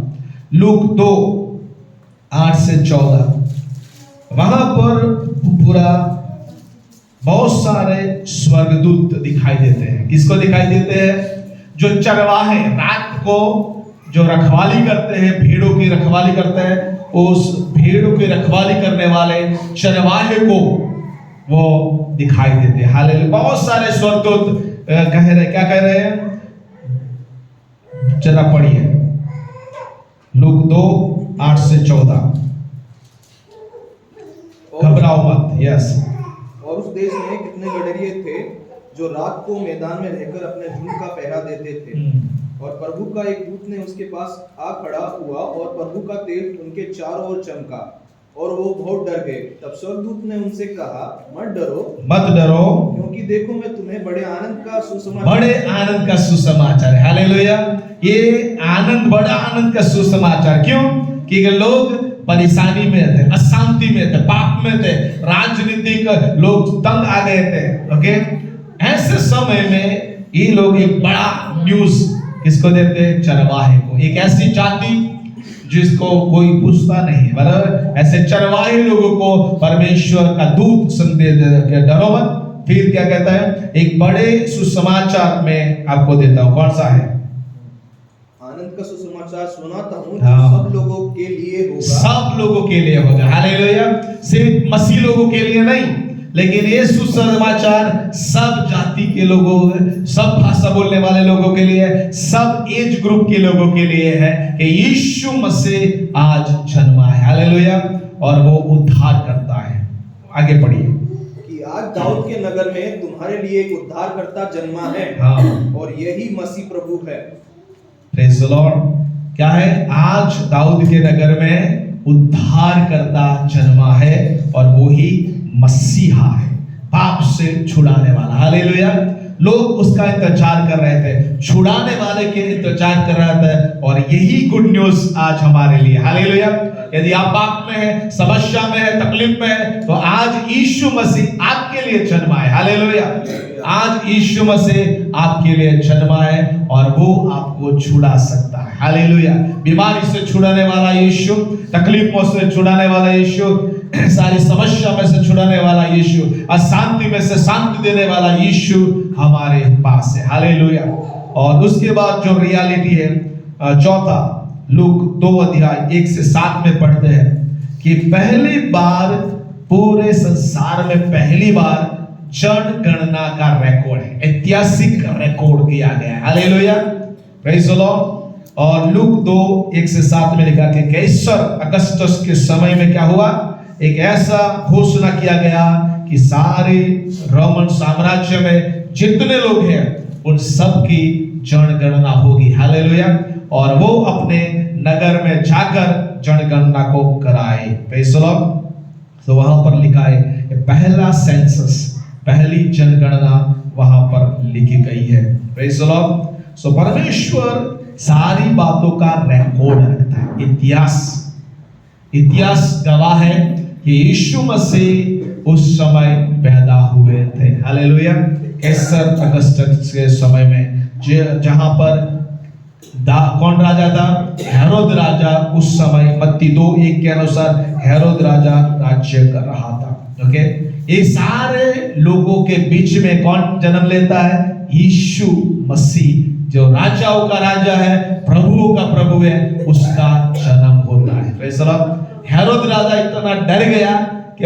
लूक 2:8-14। वहां पर पूरा बहुत सारे स्वर्गदूत दिखाई देते हैं। किसको दिखाई देते हैं? जो चरवाहे रात को जो रखवाली करते हैं, भेड़ों की रखवाली करते हैं, उस भेड़ों की रखवाली करने वाले चरवाहे को वो दिखाई देते हैं। हालेलुया। बहुत सारे स्वर्गदूत कह रहे, क्या कह रहे हैं? जरा पढ़िए लूक 2:8-14। घबराओ मत। यस। और उस देश में कितने गडरिये थे जो रात को मैदान में रहकर अपने झुंड का पहरा देते थे। और प्रभु का एक दूत ने उसके पास आ खड़ा हुआ और प्रभु का तेज उनके चारों ओर चमका और वो बहुत डर गए। तब स्वर्गदूत ने उनसे कहा, मत डरो, क्योंकि देखो मैं तुम्हें बड़े आनंद का सुसमाचार। हालेलुया। ये आनंद, बड़ा आनंद का सुसमाचार। क्यों? कि लोग परेशानी में थे, अशांति में थे, पाप में थे, राजनीतिक लोग तंग आ गए थे। ओके। ऐसे समय में ये लोग एक बड़ा न्यूज किसको देते हैं? चरवाहे को। एक ऐसी जाति जिसको कोई पूछता नहीं है, बराबर। ऐसे चरवाहे लोगों को परमेश्वर का दूत संदेश देता, डरो मत। फिर क्या कहता है? एक बड़े सुसमाचार में आपको देता हूं। कौन सा है? आनंद का सुसमाचार सुनाता हूं जो सब लोगों के लिए होगा। सब लोगों के लिए होगा। हालेलुया। सिर्फ मसीह लोगों के लिए नहीं, लेकिन ये सुसमाचार सब जाति के लोगों, सब भाषा बोलने वाले लोगों के लिए, सब एज ग्रुप के लोगों के लिए है कि यीशु मसीह आज जन्मा है। हालेलुया। और वो उद्धार करता है। आगे पढ़िए कि आज दाऊद के नगर में तुम्हारे लिए एक उद्धारकर्ता जन्मा है। और यही मसीह प्रभु है। Praise the Lord. क्या है? आज दाऊद के नगर में उद्धारकर्ता जन्मा है और वो ही मसीहा है, पाप से छुड़ाने वाला। हालेलुया। लोग उसका इंतजार कर रहे थे, छुड़ाने वाले के इंतजार कर रहे थे, और यही गुड न्यूज आज हमारे लिए। हालेलुया। यदि आप पाप में है, समस्या में है, तकलीफ में है, तो आज यीशु मसीह आपके लिए जन्मा है। हालेलुया। आज यीशु मसीह आपके लिए जन्मा है और वो आपको छुड़ा सकता है। हालेलुया। बीमारी से छुड़ाने वाला यीशु, तकलीफों से छुड़ाने वाला यीशु, सारी समस्या में से छुड़ाने वाला यीशु, अशांति में से शांति देने वाला यीशु हमारे पास है। हालेलुया। और उसके बाद जो रियलिटी है, चौथा लूक 2:1-7 में पढ़ते हैं कि पहली बार पूरे संसार में पहली बार जनगणना का रिकॉर्ड है, ऐतिहासिक रिकॉर्ड किया गया है। Hallelujah, praise the Lord. और लूक 2:1-7 में लिखा कि कैसर अगस्टस के समय में क्या हुआ, एक ऐसा घोषणा किया गया कि सारे रोमन साम्राज्य में जितने लोग हैं उन सब की जनगणना होगी। हालेलुया। और वो अपने नगर में जाकर जनगणना को कराए। Praise the Lord. तो वहां पर लिखा है पहला सेंसस, पहली जनगणना वहां पर लिखी गई है। Praise the Lord. सो परमेश्वर सारी बातों का रिकॉर्ड रखता है। इतिहास गवाह है कि यीशु मसीह उस समय पैदा हुए थे। हालेलुया। कैसर अगस्टस के समय में जहां पर कौन राजा था, हेरोद राजा उस समय मत्ती 2:1 के अनुसार हेरोद राजा राज्य कर रहा था। ओके, ये सारे लोगों के बीच में कौन जन्म लेता है, यीशु मसीह जो राजाओं का राजा है, प्रभुओं का प्रभु है, उसका जन्म होता है। Praise the Lord. हेरोद राजा इतना डर गया कि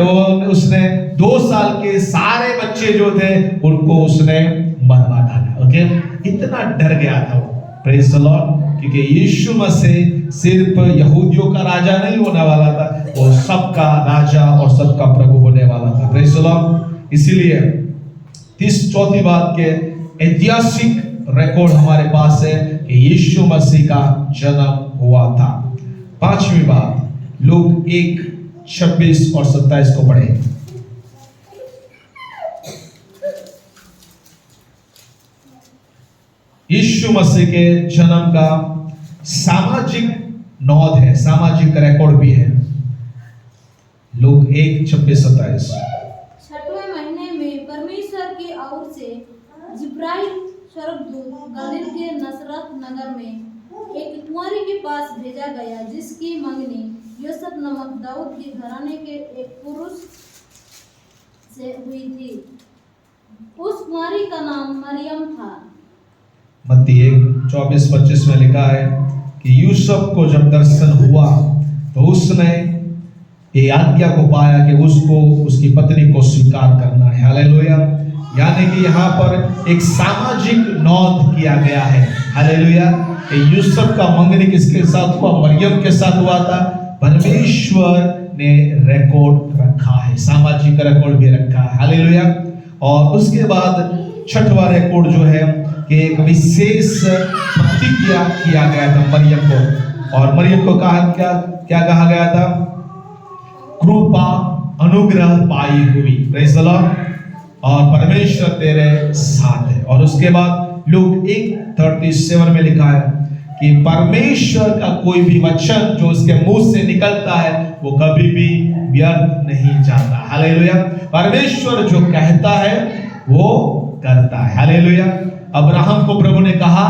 उसने 2 साल के सारे बच्चे जो थे उनको उसने मरवा डाला। ओके, इतना डर गया था वो। Praise the Lord. क्योंकि यीशु मसीह सिर्फ यहूदियों का राजा नहीं होने वाला था, वो सबका राजा और सबका प्रभु होने वाला था। Praise the Lord. इसीलिए 34 बात के ऐतिहासिक रिकॉर्ड हमारे पास है कि यीशु मसीह का जन्म हुआ था। 5वीं बात, लूक 1:26 और 27 को पढ़ें। यीशु मसीह के जन्म का सामाजिक नोट है, सामाजिक रिकॉर्ड भी है। लूक 1:26-27। 6वें महीने में परमेश्वर की ओर से जिब्राइल स्वर्गदूत गलील के नसरत नगर में एक कुंवारी के पास भेजा गया जिसकी मंगनी यूसुफ नामक दाऊद के घराने के एक पुरुष से हुई थी। उस कुंवारी का नाम मरियम था। मत्ती 1:24-25 में लिखा है कि यूसुफ को जब दर्शन हुआ तो उसने ये आज्ञा को पाया कि उसको उसकी पत्नी को स्वीकार करना है। हालेलुया। यानी कि यहाँ पर एक सामाजिक नोट किया गया है। हालेलुया। यूसुफ का मंगनी किसके साथ हुआ, मरियम के साथ हुआ था। परमेश्वर ने रिकॉर्ड रखा है, सामाजिक रिकॉर्ड भी रखा है। हालेलुया। और उसके बाद 6वां रिकॉर्ड जो है कि एक विशेष प्रतिज्ञा किया गया था मरियम को। और मरियम को कहा क्या कहा गया था, कृपा अनुग्रह पाई हुई। Praise the Lord. और परमेश्वर तेरे साथ है। और उसके बाद लूक 1:37 में लिखा है कि परमेश्वर का कोई भी वचन जो उसके मुंह से निकलता है वो कभी भी व्यर्थ नहीं जाता। हालेलुया। परमेश्वर जो कहता है वो करता है। हालेलुया। अब्राहम को प्रभु ने कहा,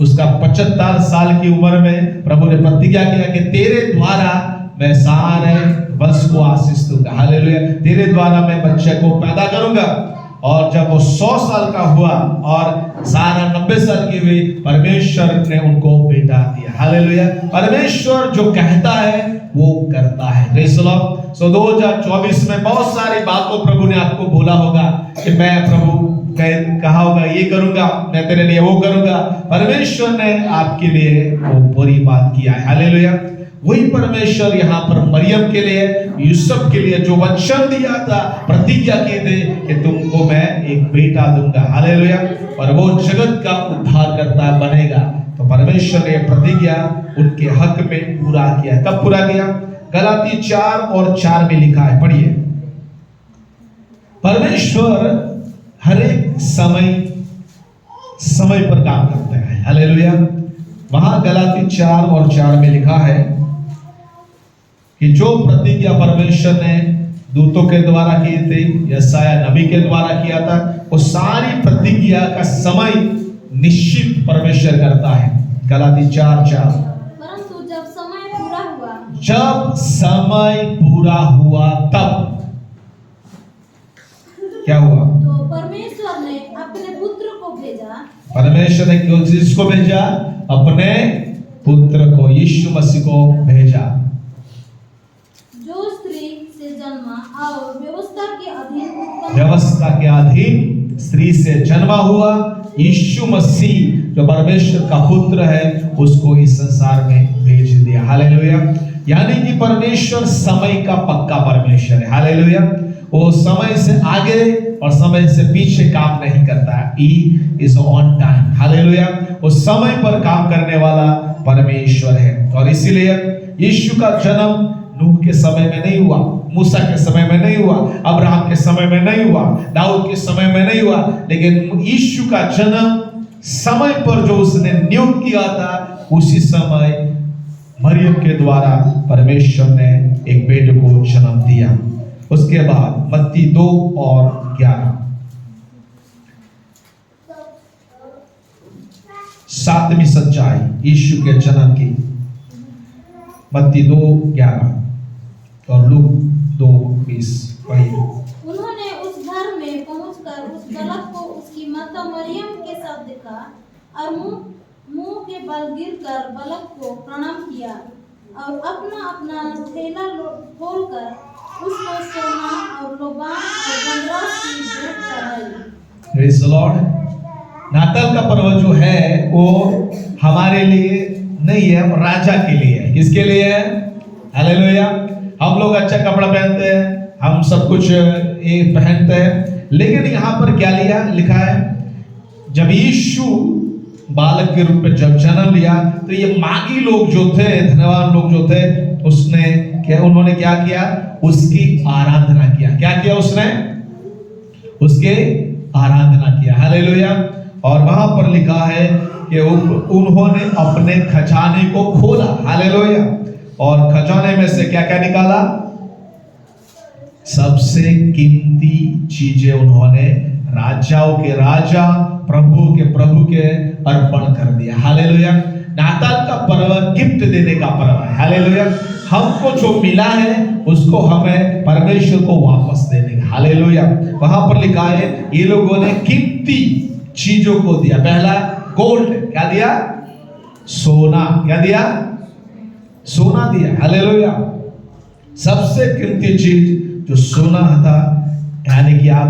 उसका 75 साल की उम्र में प्रभु ने प्रतिज्ञा किया कि तेरे द्वारा मैं सारे वंश को आशीष दूंगा। हालेलुया। तेरे द्वारा मैं बच्चे को पैदा करूंगा। और जब वो 100 साल का हुआ और सारा 90 साल की हुई, परमेश्वर ने उनको बेटा दिया। हालेलुया। परमेश्वर जो कहता है वो करता है। Praise the Lord. सो 2024 में बहुत सारी बातों प्रभु ने आपको बोला होगा कि मैं प्रभु कहा होगा ये करूंगा, मैं तेरे लिए वो करूंगा। परमेश्वर ने आपके लिए वो बुरी बात किया है। हालेलुया। वही परमेश्वर यहाँ पर मरियम के लिए, यूसुफ के लिए जो वचन दिया था, प्रतिज्ञा की थी कि तुमको मैं एक बेटा दूंगा। हालेलुया। और वो जगत का उद्धारकर्ता बनेगा। तो परमेश्वर ने प्रतिज्ञा उनके हक में पूरा किया। कब पूरा किया? गलाती 4:4 में लिखा है, पढ़िए। परमेश्वर हर एक समय पर काम करता है। हालेलुया। वहां गलाती 4:4 में लिखा है कि जो प्रतिज्ञा परमेश्वर ने दूतों के द्वारा की थी, यशायाह नबी के द्वारा किया था, वो सारी प्रतिज्ञा का समय निश्चित परमेश्वर करता है। गलाती 4:4। परंतु जब समय पूरा हुआ तब क्या हुआ? तो परमेश्वर ने अपने पुत्र को भेजा। परमेश्वर ने किसको भेजा? अपने पुत्र को, यीशु मसीह को भेजा, जो स्त्री से जन्मा और व्यवस्था के अधीन उत्पन्न व्यवस्था के अधीन स्त्री से जन्मा हुआ यीशु मसीह जो परमेश्वर का पुत्र है उसको इस संसार में भेज दिया। हालेलुया। यानी कि परमेश्वर समय का पक्का परमेश्वर है। हालेलुया। वो समय से आगे और समय से पीछे काम नहीं करता है। He is on time। Hallelujah. वो समय पर काम करने वाला परमेश्वर है और इसीलिए यीशु का जन्म नूह के समय में नहीं हुआ, मूसा के समय में नहीं हुआ, अब्राहम के समय में नहीं हुआ, दाऊद के समय में नहीं हुआ, लेकिन यीशु का जन्म समय पर जो उसने नियुक्त किया था उसी समय मरियम के द्वारा परमेश्वर ने एक बेटे को जन्म दिया। उसके बाद मत्ती 2 और 11 सातवीं सच्चाई यीशु के जन्म की, मत्ती 2:11 और लूक 2:20 पढ़िए। उन्होंने उस घर में पहुंचकर उस बालक को उसकी माता मरियम के साथ देखा और मुंह के बल गिरकर बालक को प्रणाम किया और अपना अपना थैला खोलकर उसको सोना और लोबान और गंधरस की भेंट चढ़ाई। Praise the Lord. नाताल का पर्व जो है वो हमारे लिए नहीं है, राजा के लिए है। किसके लिए है? हालेलुया। हम लोग अच्छा कपड़ा पहनते हैं, हम सब कुछ ये पहनते हैं, लेकिन यहाँ पर क्या लिखा है? जब यीशु बालक के रूप में जब जन्म लिया तो ये मागी लोग जो थे, धनवान लोग जो थे, उन्होंने क्या किया? उसकी आराधना किया। क्या किया उसने? उसके आराधना किया। हालेलुया। और वहां पर लिखा है कि उन्होंने अपने खजाने को खोला। हालेलुया। और खजाने में से क्या क्या निकाला? सबसे कीमती चीजें उन्होंने राजाओं के राजा, प्रभु के अर्पण कर दिया। हालेलुया। नाताल का पर्व गिफ्ट देने का पर्व है। हालेलुया। हमको जो मिला है उसको हमें परमेश्वर को वापस देने का। हालेलुया। वहां पर लिखा है ये लोगों ने कीमती चीजों को दिया। पहला गोल्ड, क्या दिया? सोना। क्या दिया? सोना दिया। हालेलुया। सबसे कीमती चीज जो सोना था, यानी कि आप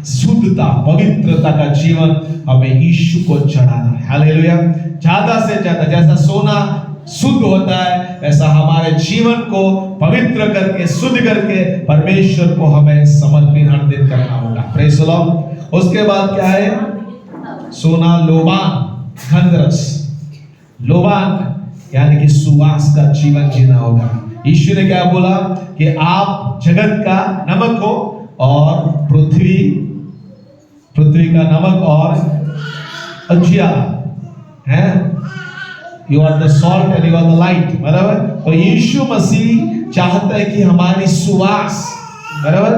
शुद्धता, पवित्रता का जीवन हमें यीशु को चढ़ाना है। हालेलुया। ज्यादा से ज्यादा जैसा सोना शुद्ध होता है वैसा हमारे जीवन को पवित्र करके, शुद्ध करके परमेश्वर को हमें समर्पित हर दिन करना होगा। Praise the Lord. उसके बाद क्या है? सोना, लोबान, गंधरस। लोबान यानी कि सुवास का जीवन जीना होगा। यीशु ने क्या बोला कि आप जगत का नमक हो और पृथ्वी का नमक और उजियारा है। You are the salt and you are the light. बराबर। तो यीशु मसीह चाहता है कि हमारी सुवास, बराबर,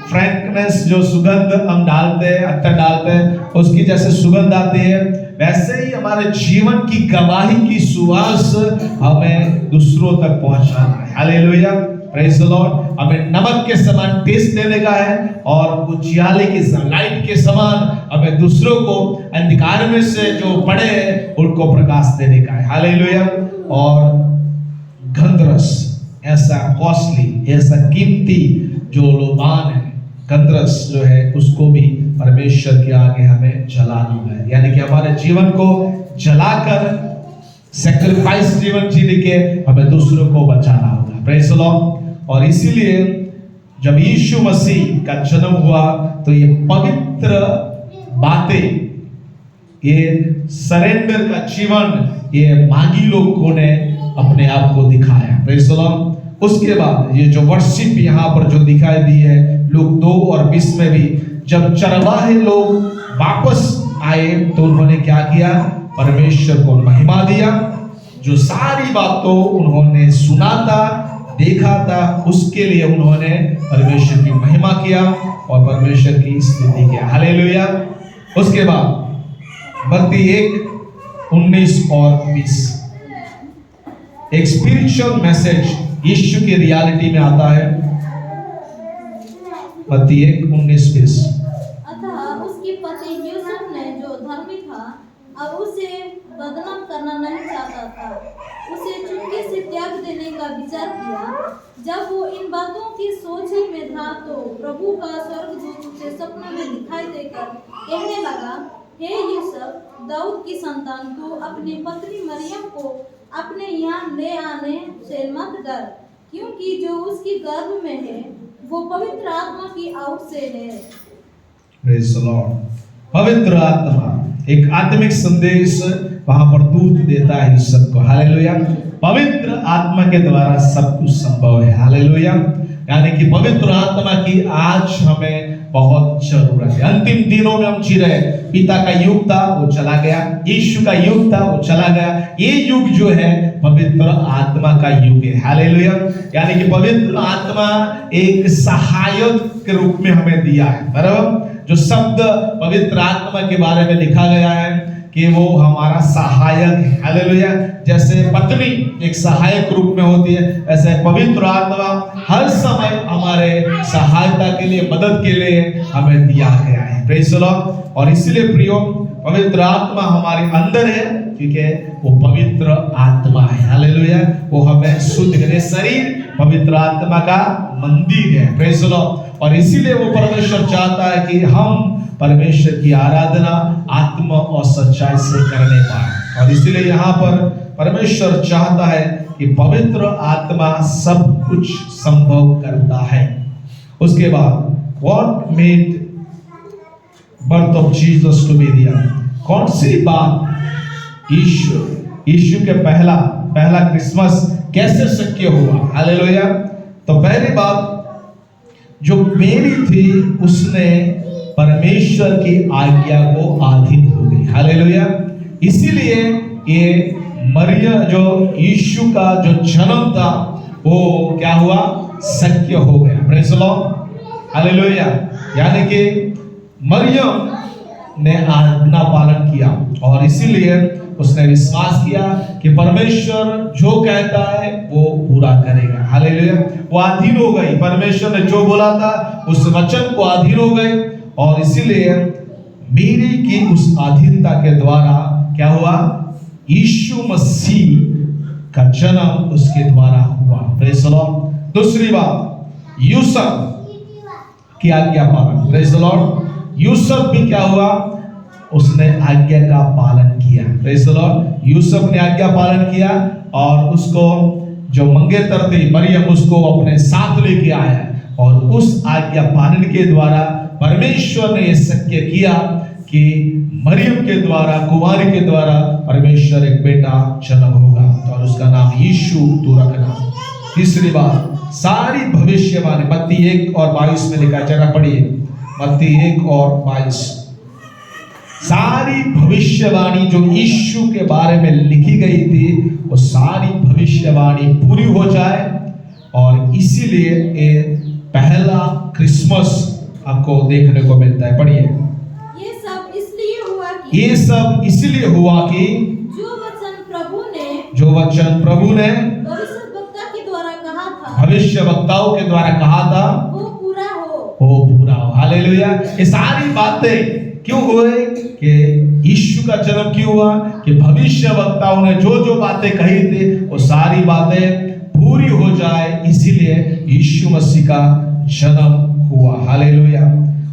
फ्रैंकनेस, जो सुगंध हम डालते हैं, अत्तर डालते हैं, उसकी जैसे सुगंध आती है, वैसे ही हमारे जीवन की गवाही की सुवास हमें दूसरों तक पहुंचाना है। हालेलुया। Praise the Lord. हमें नमक के समान टेस्ट देने का है और उजियाले के समान, लाइट के समान हमें दूसरों को अंधकार में से जो पड़े हैं उनको प्रकाश देने का है। हालेलुया। और गंधरस, ऐसा कॉस्टली, ऐसा कीमती जो लोबान है, गंधरस जो है, उसको भी परमेश्वर के आगे हमें जलाना है। यानी कि हमारे जीवन को जलाकर सैक्रिफाइस जीवन जीने के हमें दूसरों को बचाना होगा। Praise the Lord. और इसीलिए जब यीशु मसीह का जन्म हुआ तो ये पवित्र बातें, ये सरेंडर का जीवन, ये मागी लोगों ने अपने आप को दिखाया। Praise the Lord. उसके बाद ये जो वर्शिप यहाँ पर जो दिखाई दी है लूक 2:20 में भी, जब चरवाहे लोग वापस आए तो उन्होंने क्या किया? परमेश्वर को महिमा दिया। जो सारी बातों उन्होंने सुना था, देखा था, उसके लिए उन्होंने परमेश्वर की महिमा किया और परमेश्वर की स्तुति किया। हालेलुया। उसके बाद मत्ती 1:19 और 20 एक स्पिरिचुअल मैसेज यीशु की रियलिटी में आता है। मत्ती 1:19-20। अतः उसके पति यूसुफ ने, जो धर्मी था, अब उसे बदनाम करना नहीं चाहता था। उसे चुपके से त्याग देने का विचार किया। जब वो इन बातों की सोच ही में था तो प्रभु का स्वर्गदूत उसे सपने में दिखाई देकर कहने लगा, हे यूसुफ, दाऊद की संतान, तू अपनी पत्नी मरियम को अपने यहाँ ले आने से मत डर, क्योंकि जो उसकी गर्भ में है वो पवित्र आत्मा की आउट से है। Praise the Lord. पवित्र आत्मा एक आत्मिक संदेश वहां पर दूत देता है इस सबको। हालेलुया। पवित्र आत्मा के द्वारा सब कुछ संभव है। हालेलुया। यानी कि पवित्र आत्मा की आज हमें बहुत जरूरत है। अंतिम दिनों में हम जी रहे। पिता का युग था वो चला गया, यीशु का युग था वो चला गया। ये युग जो है पवित्र आत्मा का युग है। हालेलुया। यानी कि पवित्र आत्मा एक सहायक के रूप में हमें दिया है। बराबर। जो शब्द पवित्र आत्मा के बारे में लिखा गया है कि वो हमारा सहायक है। हालेलुया। जैसे पत्नी एक सहायक रूप में होती है, ऐसे पवित्र आत्मा हर समय हमारे सहायता के लिए, मदद के लिए हमें दिया गया है। Praise the Lord. और इसलिए प्रियो, पवित्र आत्मा हमारे अंदर है क्योंकि वो पवित्र आत्मा है। हालेलुया। वो हमें शुद्ध करे। शरीर पवित्र आत्मा का मंदिर है। Praise the Lord. और इसीलिए वो परमेश्वर चाहता है कि हम परमेश्वर की आराधना आत्मा और सच्चाई से करने पाए। और इसीलिए यहाँ पर परमेश्वर चाहता है कि पवित्र आत्मा सब कुछ संभव करता है। उसके बाद what made birth of Jesus to be real. कौन सी बात यीशु के पहला क्रिसमस कैसे शक्य हुआ। हालेलुया। तो पहली बात जो मेरी थी उसने परमेश्वर की आज्ञा को अधीन हो गई। हालेलुया। इसीलिए ये मरियम जो यीशु का जो जन्म था वो क्या हुआ, शक्य हो गया। Praise the Lord. हालेलुया। यानी कि मरियम ने आज्ञा पालन किया और इसीलिए उसने विश्वास किया कि परमेश्वर जो कहता है वो पूरा करेगा। हालेलुया। वो अधीन हो गई। परमेश्वर ने जो बोला था उस वचन को अधीन हो गए और इसीलिए मेरी की उस अधीनता के द्वारा क्या हुआ, यीशु मसीह का जन्म उसके द्वारा हुआ। Praise the Lord. दूसरी बात, यूसुफ की आज्ञा पालन। Praise the Lord. यूसुफ भी क्या हुआ, उसने आज्ञा का पालन किया। Praise the Lord. यूसुफ ने आज्ञा पालन किया और उसको जो मंगेतर थी मरियम उसको अपने साथ लेके आया और उस आज्ञा पालन के द्वारा परमेश्वर ने यह शक्य किया कि मरियम के द्वारा, कुमारी के द्वारा परमेश्वर एक बेटा जन्म होगा और उसका नाम यीशु तू रखना। तीसरी बात, सारी भविष्यवाणी मत्ती 1 और 22 में लिखा है, जरा पढ़िए मत्ती 1 और 22। सारी भविष्यवाणी जो यीशु के बारे में लिखी गई थी वो सारी भविष्यवाणी पूरी हो जाए और इसीलिए ये पहला क्रिसमस आपको देखने को मिलता है। पढ़िए। ये सब इसलिए हुआ कि जो वचन प्रभु ने भविष्यवक्ता के द्वारा कहा था, भविष्यवक्ताओं के द्वारा कहा था वो पूरा हो। हालेलुया। ये सारी बातें क्यों हुए कि यीशु का जन्म क्यों हुआ कि भविष्यवक्ताओं ने जो जो बातें कही थी वो सारी बातें पूरी हो जाए, इसीलिए यीशु मसीह का जन्म हुआ। हालेलुया।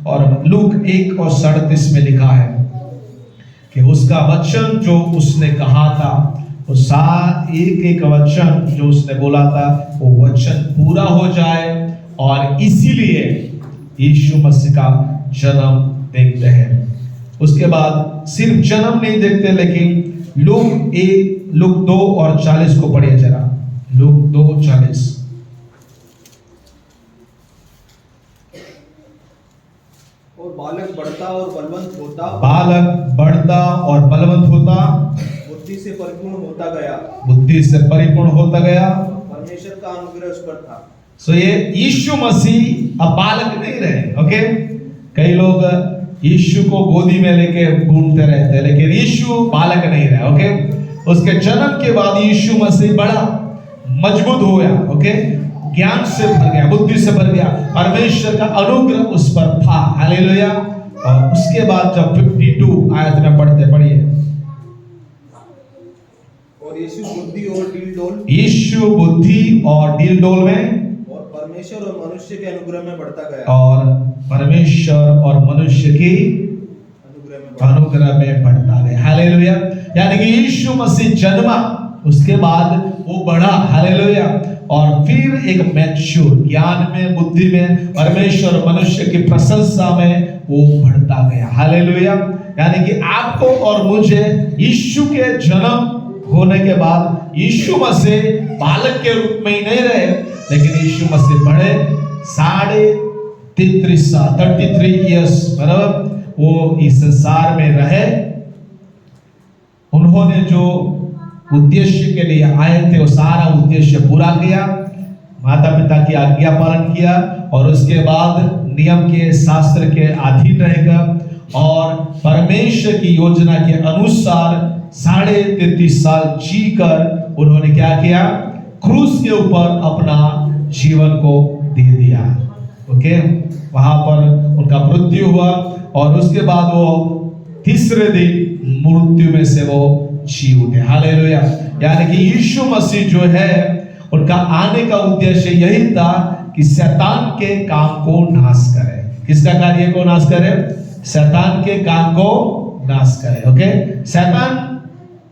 और लूक 1 और 37 में लिखा है कि उसका वचन जो उसने कहा था वो एक वचन जो उसने बोला था वो वचन पूरा हो जाए और इसीलिए यीशु मसीह का जन्म देखते हैं। उसके बाद सिर्फ जन्म नहीं देखते लेकिन लूक 2 और 40 को पढ़िए जरा। लूक 2:40। और बालक बढ़ता और बलवंत होता, बुद्धि से परिपूर्ण होता गया, परमेश्वर का अनुग्रह उस पर था। सो ये यीशु मसीह अब बालक नहीं रहे। ओके। कई लोग यीशु को गोदी में लेके घूमते रहते हैं लेकिन यीशु बालक नहीं रहे। ओके। उसके जन्म के बाद यीशु मसीह बड़ा मजबूत हो गया। ओके। ज्ञान से भर गया, बुद्धि से भर गया, परमेश्वर का अनुग्रह उस पर था। हालेलुया। और उसके बाद जब 52 आयत में पढ़िए और यीशु बुद्धि और डील-डोल यीशु बुद्धि और डील डोल में और परमेश्वर और मनुष्य के अनुग्रह में बढ़ता गया। और परमेश्वर और मनुष्य की अनुग्रह में बढ़ता गया। हालेलुया। यानी कि यीशु मसीह जन्मा, उसके बाद वो बढ़ा। हालेलुया। और फिर एक मैच्योर ज्ञान में, बुद्धि में, परमेश्वर और मनुष्य की प्रशंसा में वो बढ़ता गया। हालेलुया। यानी कि आपको और मुझे यीशु के जन्म होने के बाद यीशु मसीह बालक के रूप में ही नहीं रहे, लेकिन यीशु मसीह बढ़े 33 इयर्स बराबर वो इस संसार में रहे। उन्होंने जो उद्देश्य के लिए आए थे वो सारा उद्देश्य पूरा किया, माता पिता की आज्ञा पालन किया और उसके बाद नियम के शास्त्र के अधीन रहेगा और परमेश्वर की योजना के अनुसार 33.5 साल जीकर उन्होंने क्या किया, क्रूस के ऊपर अपना जीवन को दे दिया। ओके, वहां पर उनका मृत्यु हुआ और उसके बाद वो तीसरे दिन मृत्यु में से वो जी उठे। हालेलुया। यानी कि यीशु मसीह जो है उनका आने का उद्देश्य यही था कि शैतान के काम को नाश करे। किसका कार्य को नाश करे? शैतान के काम को नाश करे। ओके, शैतान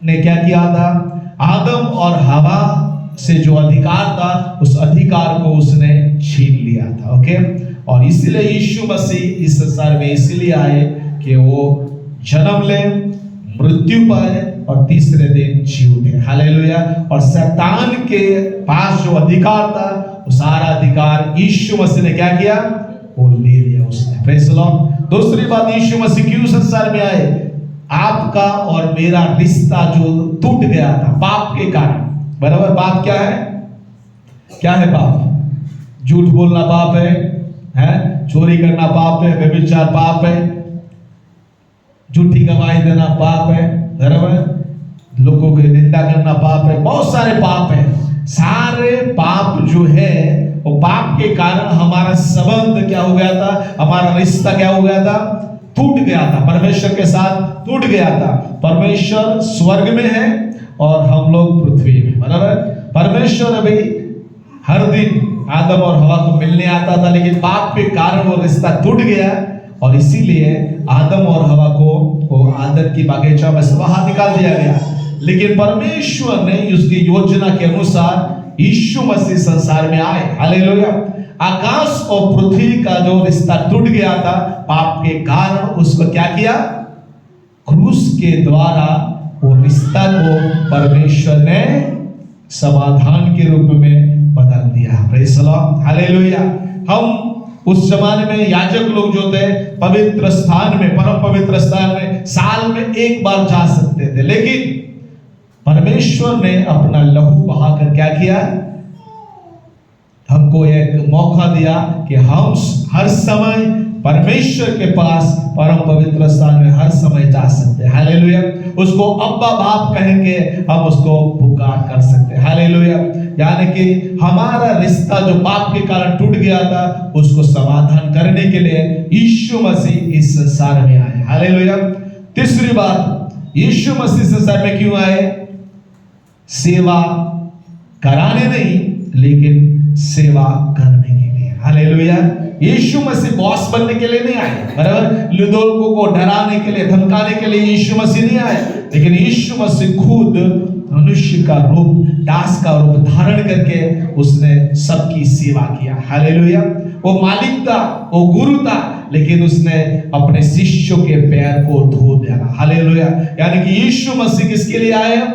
ने क्या किया था? आदम और हवा से जो अधिकार था उस अधिकार को उसने छीन लिया था। ओके, और इसलिए यीशु मसीह इस संसार में इसलिए आए कि वो जन्म ले, मृत्यु पाए और तीसरे दिन जी उठे। हालेलुया। और शैतान के पास जो अधिकार था वो सारा अधिकार यीशु मसीह ने क्या किया? वो ले लिया उसने। Praise the Lord. दूसरी बात, यीशु मसीह क्यों संसार में आए? आपका और मेरा रिश्ता जो टूट गया था पाप के कारण। बराबर, पाप क्या है? क्या है पाप? झूठ बोलना पाप है, चोरी करना पाप है, व्यभिचार पाप है, झूठी गवाही देना पाप है, बराबर, लोगों की निंदा करना पाप है, बहुत सारे पाप है। सारे पाप जो है वो पाप के कारण हमारा संबंध क्या हो गया था? हमारा रिश्ता क्या हो गया था? टूट गया था, परमेश्वर के साथ टूट गया था। परमेश्वर स्वर्ग में है और हम लोग पृथ्वी में, बराबर। परमेश्वर अभी हर दिन आदम और हवा को मिलने आता था, लेकिन पाप के कारण वो रिश्ता टूट गया और इसीलिए आदम और हवा को वो आदम की बागीचा में से बाहर निकाल दिया गया। लेकिन परमेश्वर ने उसकी योजना के अनुसार यीशु मसीह संसार में आए। हालेलुया। आकाश और पृथ्वी का जो रिश्ता टूट गया था पाप के कारण, उसको क्या किया? क्रूस के द्वारा वो रिश्ता को परमेश्वर ने समाधान के रूप में बदल दिया। Praise the Lord. हालेलुया। हम उस जमाने में याजक लोग जो थे पवित्र स्थान में, परम पवित्र स्थान में साल में एक बार जा सकते थे, लेकिन परमेश्वर ने अपना लहू बहाकर क्या किया? हमको एक मौका दिया कि हम हर समय परमेश्वर के पास परम पवित्र स्थान में हर समय जा सकते हैं। हालेलुया। उसको अब्बा बाप कह के हम उसको पुकार कर सकते हैं। हालेलुया। यानी कि हमारा रिश्ता जो पाप के कारण टूट गया था उसको समाधान करने के लिए यीशु मसीह इस संसार में आए। हालेलुया। तीसरी बात, यीशु मसीह संसार में क्यों आए? सेवा कराने नहीं, लेकिन सेवा करने के लिए। हालेलुया। यीशु मसीह बॉस बनने के लिए नहीं आए, बराबर, लोगों को डराने के लिए, धमकाने के लिए यीशु मसीह नहीं आए, लेकिन यीशु मसीह खुद मनुष्य का रूप, दास का रूप धारण करके उसने सबकी सेवा किया। हालेलुया। वो मालिक था, वो गुरु था, लेकिन उसने अपने शिष्यों के पैर को धो दिया। हालेलुया। यानी कि यीशु मसीह किसके लिए आए?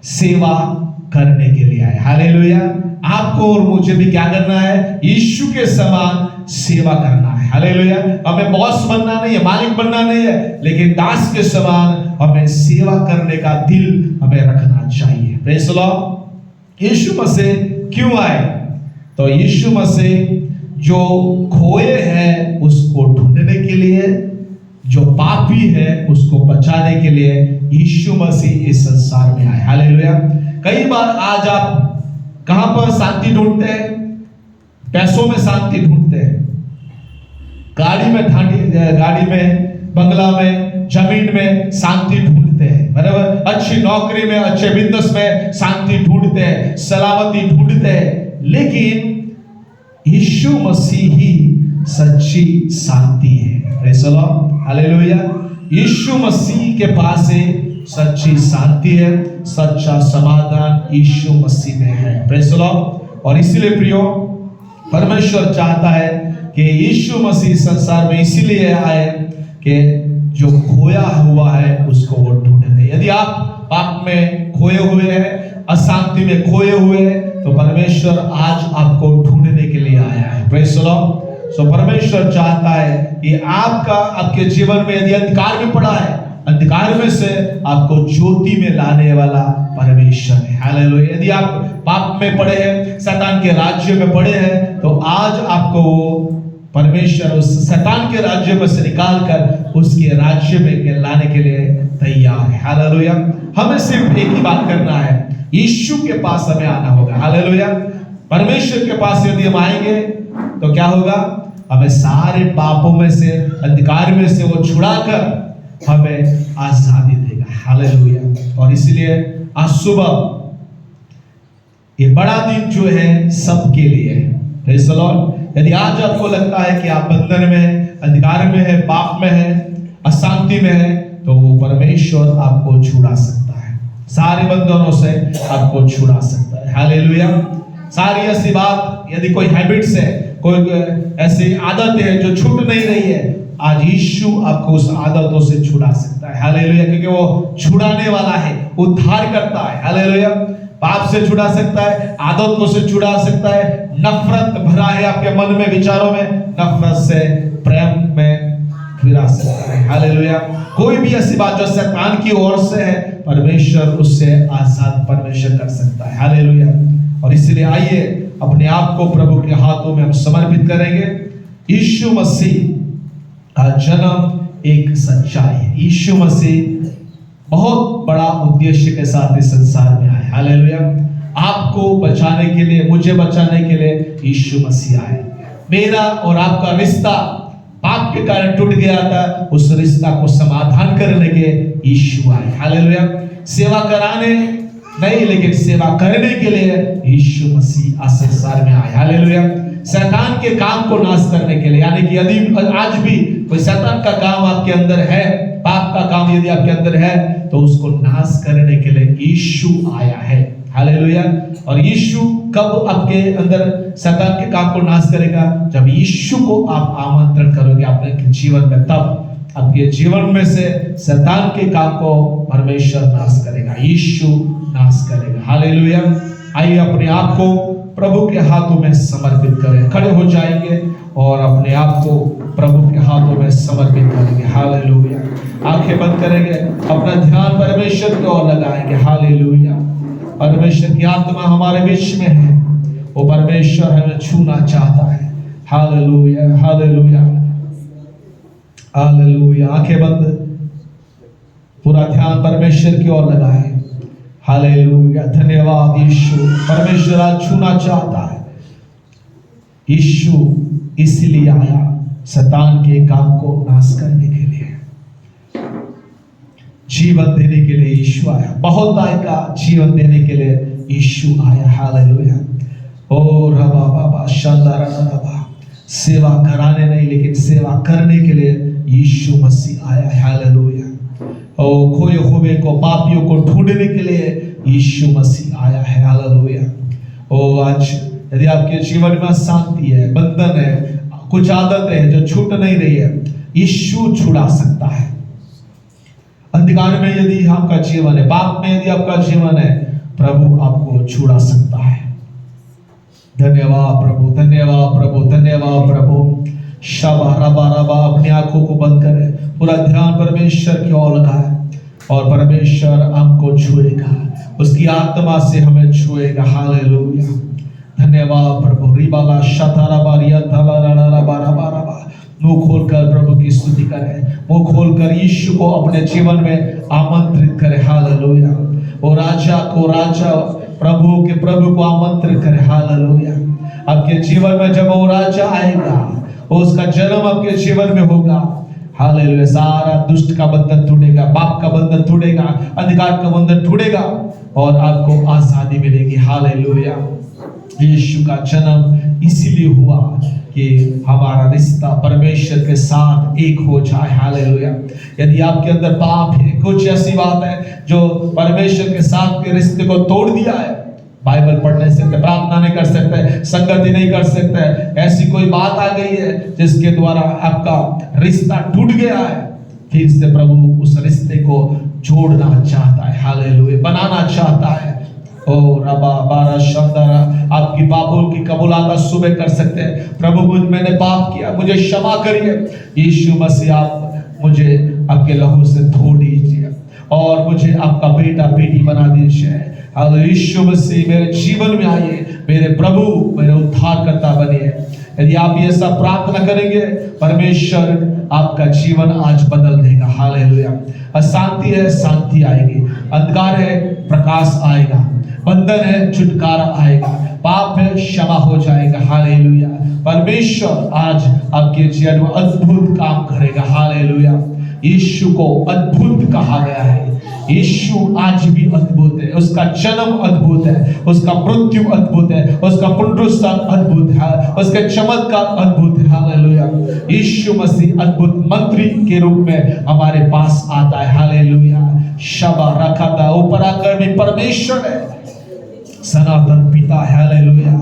सेवा करने के लिए आए। हालेलुया। आपको और मुझे भी क्या करना है? यीशु के समान सेवा करना है। हालेलुया। हमें बॉस बनना नहीं है, मालिक बनना नहीं है, लेकिन दास के समान हमें सेवा करने का दिल हमें रखना चाहिए। Praise the Lord. यीशु मसीह क्यों आए? तो यीशु मसीह जो खोए हैं उसको ढूंढने के लिए, जो पापी है उसको बचाने के लिए यीशु मसीह इस संसार में आए। हालेलुया। कई बार आज आप कहां पर शांति ढूंढते हैं? पैसों में शांति ढूंढते हैं, गाड़ी में बंगला में, जमीन में शांति ढूंढते हैं, बराबर। अच्छी नौकरी में, अच्छे बिजनेस में शांति ढूंढते हैं, सलामती ढूंढते हैं, लेकिन यीशु मसीह ही सच्ची शांति है। Praise the Lord, hallelujah. यीशु मसीह के पास है सच्ची शांति है, सच्चा समाधान यीशु मसीह में है। Praise the Lord. और इसीलिए प्रियो, परमेश्वर चाहता है कि यीशु मसीह संसार में इसीलिए आए कि जो खोया हुआ है उसको वो ढूंढे। यदि आप पाप में खोए हुए हैं, अशांति में खोए हुए हैं, तो परमेश्वर आज आपको ढूंढने के लिए आया है। Praise the Lord. सो परमेश्वर चाहता है कि आपके जीवन में यदि अंधकार में पड़ा है, अंधकार में से आपको ज्योति में लाने वाला परमेश्वर है। हालेलुया। यदि आप पाप में पड़े हैं, शैतान के राज्य में पड़े हैं, तो आज आपको परमेश्वर उस शैतान के राज्य में से निकालकर उसके राज्य में लाने के लिए तैयार है। हालेलुया। हमें सिर्फ एक ही बात करना है, यीशु के पास हमें आना होगा। हालेलुया। परमेश्वर के पास यदि हम आएंगे तो क्या होगा? हमें सारे पापों में से, अंधकार में से वो छुड़ाकर हमें आजादी देगा। हालेलुया। और इसलिए आज सुबह ये बड़ा दिन जो है सबके लिए है। Praise the Lord. यदि आज आपको लगता है कि आप बंधन में, अंधकार में है, पाप में है, अशांति में है, तो वो परमेश्वर आपको छुड़ा सकता है, सारे बंधनों से आपको छुड़ा सकता है। हालेलुया। सारी ऐसी बात, यदि कोई हैबिट्स है, कोई ऐसी आदत है जो छूट नहीं रही है, आज यीशु आपको उस आदतों से छुड़ा सकता है। हालेलुया। क्योंकि वो छुड़ाने वाला है, उद्धार करता है। हालेलुया। पाप से छुड़ा सकता है, आदतों से छुड़ा सकता है। नफरत भरा है आपके मन में, विचारों में, नफरत से प्रेम में फिरा सकता है। हालेलुया। कोई भी ऐसी बात जो शैतान की ओर से है, परमेश्वर उससे आजाद परमेश्वर कर सकता है। हालेलुया। और इसलिए आइए अपने आप को प्रभु के हाथों में हम समर्पित करेंगे। यीशु मसीह का जन्म एक सच्चाई है। यीशु मसीह बहुत बड़ा उद्देश्य के साथ इस संसार में आए। हालेलुया। आपको बचाने के लिए, मुझे बचाने के लिए यीशु मसीह आए। मेरा और आपका रिश्ता पाप के कारण टूट गया था, उस रिश्ता को समाधान करने के यीशु आए। हालेलुया। सेवा कराने नहीं, लेकिन सेवा करने के लिए यीशु मसीह इस संसार में आए। हालेलुया। शैतान के काम को नाश करने के लिए, यानी कि यदि आज भी कोई शैतान का काम आपके अंदर है, पाप का काम यदि आपके अंदर है, तो उसको नाश करने के लिए यीशु आया है। हालेलुया। और यीशु कब आपके अंदर शैतान के काम को नाश करेगा? जब यीशु को आप आमंत्रण करोगे अपने जीवन में, तब आपके जीवन में से शैतान के काम को परमेश्वर नाश करेगा, यीशु नाश करेगा। हालेलुया। आइए अपने आप को प्रभु के हाथों में समर्पित करें। खड़े हो जाएंगे और अपने आप को प्रभु के हाथों में समर्पित करेंगे। हालेलुया। आंखें बंद करेंगे, अपना ध्यान परमेश्वर की ओर लगाएंगे। हालेलुया। परमेश्वर की आत्मा हमारे बीच में है, वो परमेश्वर हमें छूना चाहता है। हालेलुया। हालेलुया। हालेलुया। आंखें बंद, पूरा ध्यान परमेश्वर की ओर लगाएं। हालेलुया। धन्यवाद यीशु। परमेश्वर आज छूना चाहता है। यीशु इसलिए आया, शैतान के काम को नाश करने के लिए, जीवन देने के लिए यीशु आया। बहुतायत का जीवन देने के लिए यीशु आया। हालेलुया। ओ रबा बाबा शांदारा रबा। सेवा कराने नहीं, लेकिन सेवा करने के लिए यीशु मसीह आया। हालेलुया। और खोए हुए को, पापियों को ढूंढने के लिए यीशु मसीह आया है। हालेलुया। ओ आज यदि आपके जीवन में शांति है, बंधन है, कुछ आदतें हैं जो छूट नहीं रही है, यीशु छुड़ा सकता है। अंधकार में यदि आपका जीवन है, पाप में यदि आपका जीवन है, प्रभु आपको छुड़ा सकता है। धन्यवाद प्रभु, धन्यवाद प्रभु, धन्यवाद प्रभु। शबा रबा रबा। अपनी आंखों को बंद करें, पूरा ध्यान परमेश्वर की ओर लगाएं और परमेश्वर हमको छुएगा, उसकी आत्मा से हमें छुएगा। हालेलुया। धन्यवाद प्रभु। रिबाला शताराबा रियताला रड़ाराबा रबा रबा। मुंह खोलकर प्रभु की स्तुति करें, मुंह खोलकर यीशु को अपने जीवन में आमंत्रित करें। हालेलुया। वो राजा को राजा, प्रभु के प्रभु को आमंत्रित करें। हालेलुया। आपके जीवन में जब वो राजा आएगा, उसका जन्म आपके जीवन में होगा। हालेलुया। सारा दुष्ट का बंधन टूटेगा, पाप का बंधन टूटेगा, अंधकार का बंधन टूटेगा और आपको आजादी मिलेगी। हालेलुया। यीशु का जन्म इसीलिए हुआ कि हमारा रिश्ता परमेश्वर के साथ एक हो जाए। हालेलुया। यदि आपके अंदर पाप है, कुछ ऐसी बात है जो परमेश्वर के साथ के रिश्ते को तोड़ दिया है, बाइबल पढ़ नहीं सकते, प्रार्थना नहीं कर सकते, संगति नहीं कर सकते, ऐसी कोई बात आ गई है जिसके द्वारा आपका रिश्ता टूट गया है, फिर से प्रभु उस रिश्ते को जोड़ना चाहता है। हालेलुया। बनाना चाहता है। ओ रबा बारा शब्दारा, आपकी पापों की कबूलात सुबह कर सकते हैं। प्रभु मैंने पाप किया, मुझे क्षमा करिए। यीशु मसीह आप मुझे आपके लहू से धो दीजिए और मुझे आपका बेटा बेटी बना दीजिए। यीशु मसीह मेरे जीवन में आइए, मेरे प्रभु, मेरे उद्धारकर्ता बनिए। यदि आप ये सब प्रार्थना करेंगे, परमेश्वर आपका जीवन आज बदल देगा। हालेलुया। अशांति है, शांति आएगी, अंधकार है, प्रकाश आएगा, बंधन है, छुटकारा आएगा, पाप है, क्षमा हो जाएगा। हालेलुया। परमेश्वर आज आपके जीवन में अद्भुत काम करेगा। हालेलुया। यीशु को अद्भुत कहा गया है। यीशु आज भी अद्भुत है, उसका जन्म अद्भुत है, उसका मृत्यु अद्भुत है, उसका पुनरुत्थान अद्भुत है, उसके चमत्कार अद्भुत है। हालेलुया। यीशु मसीह अद्भुत मंत्री के रूप में हमारे पास आता है। हालेलुया। शबा रखा था, ऊपर आकर भी परमेश्वर है, सनातन पिता। हालेलुया।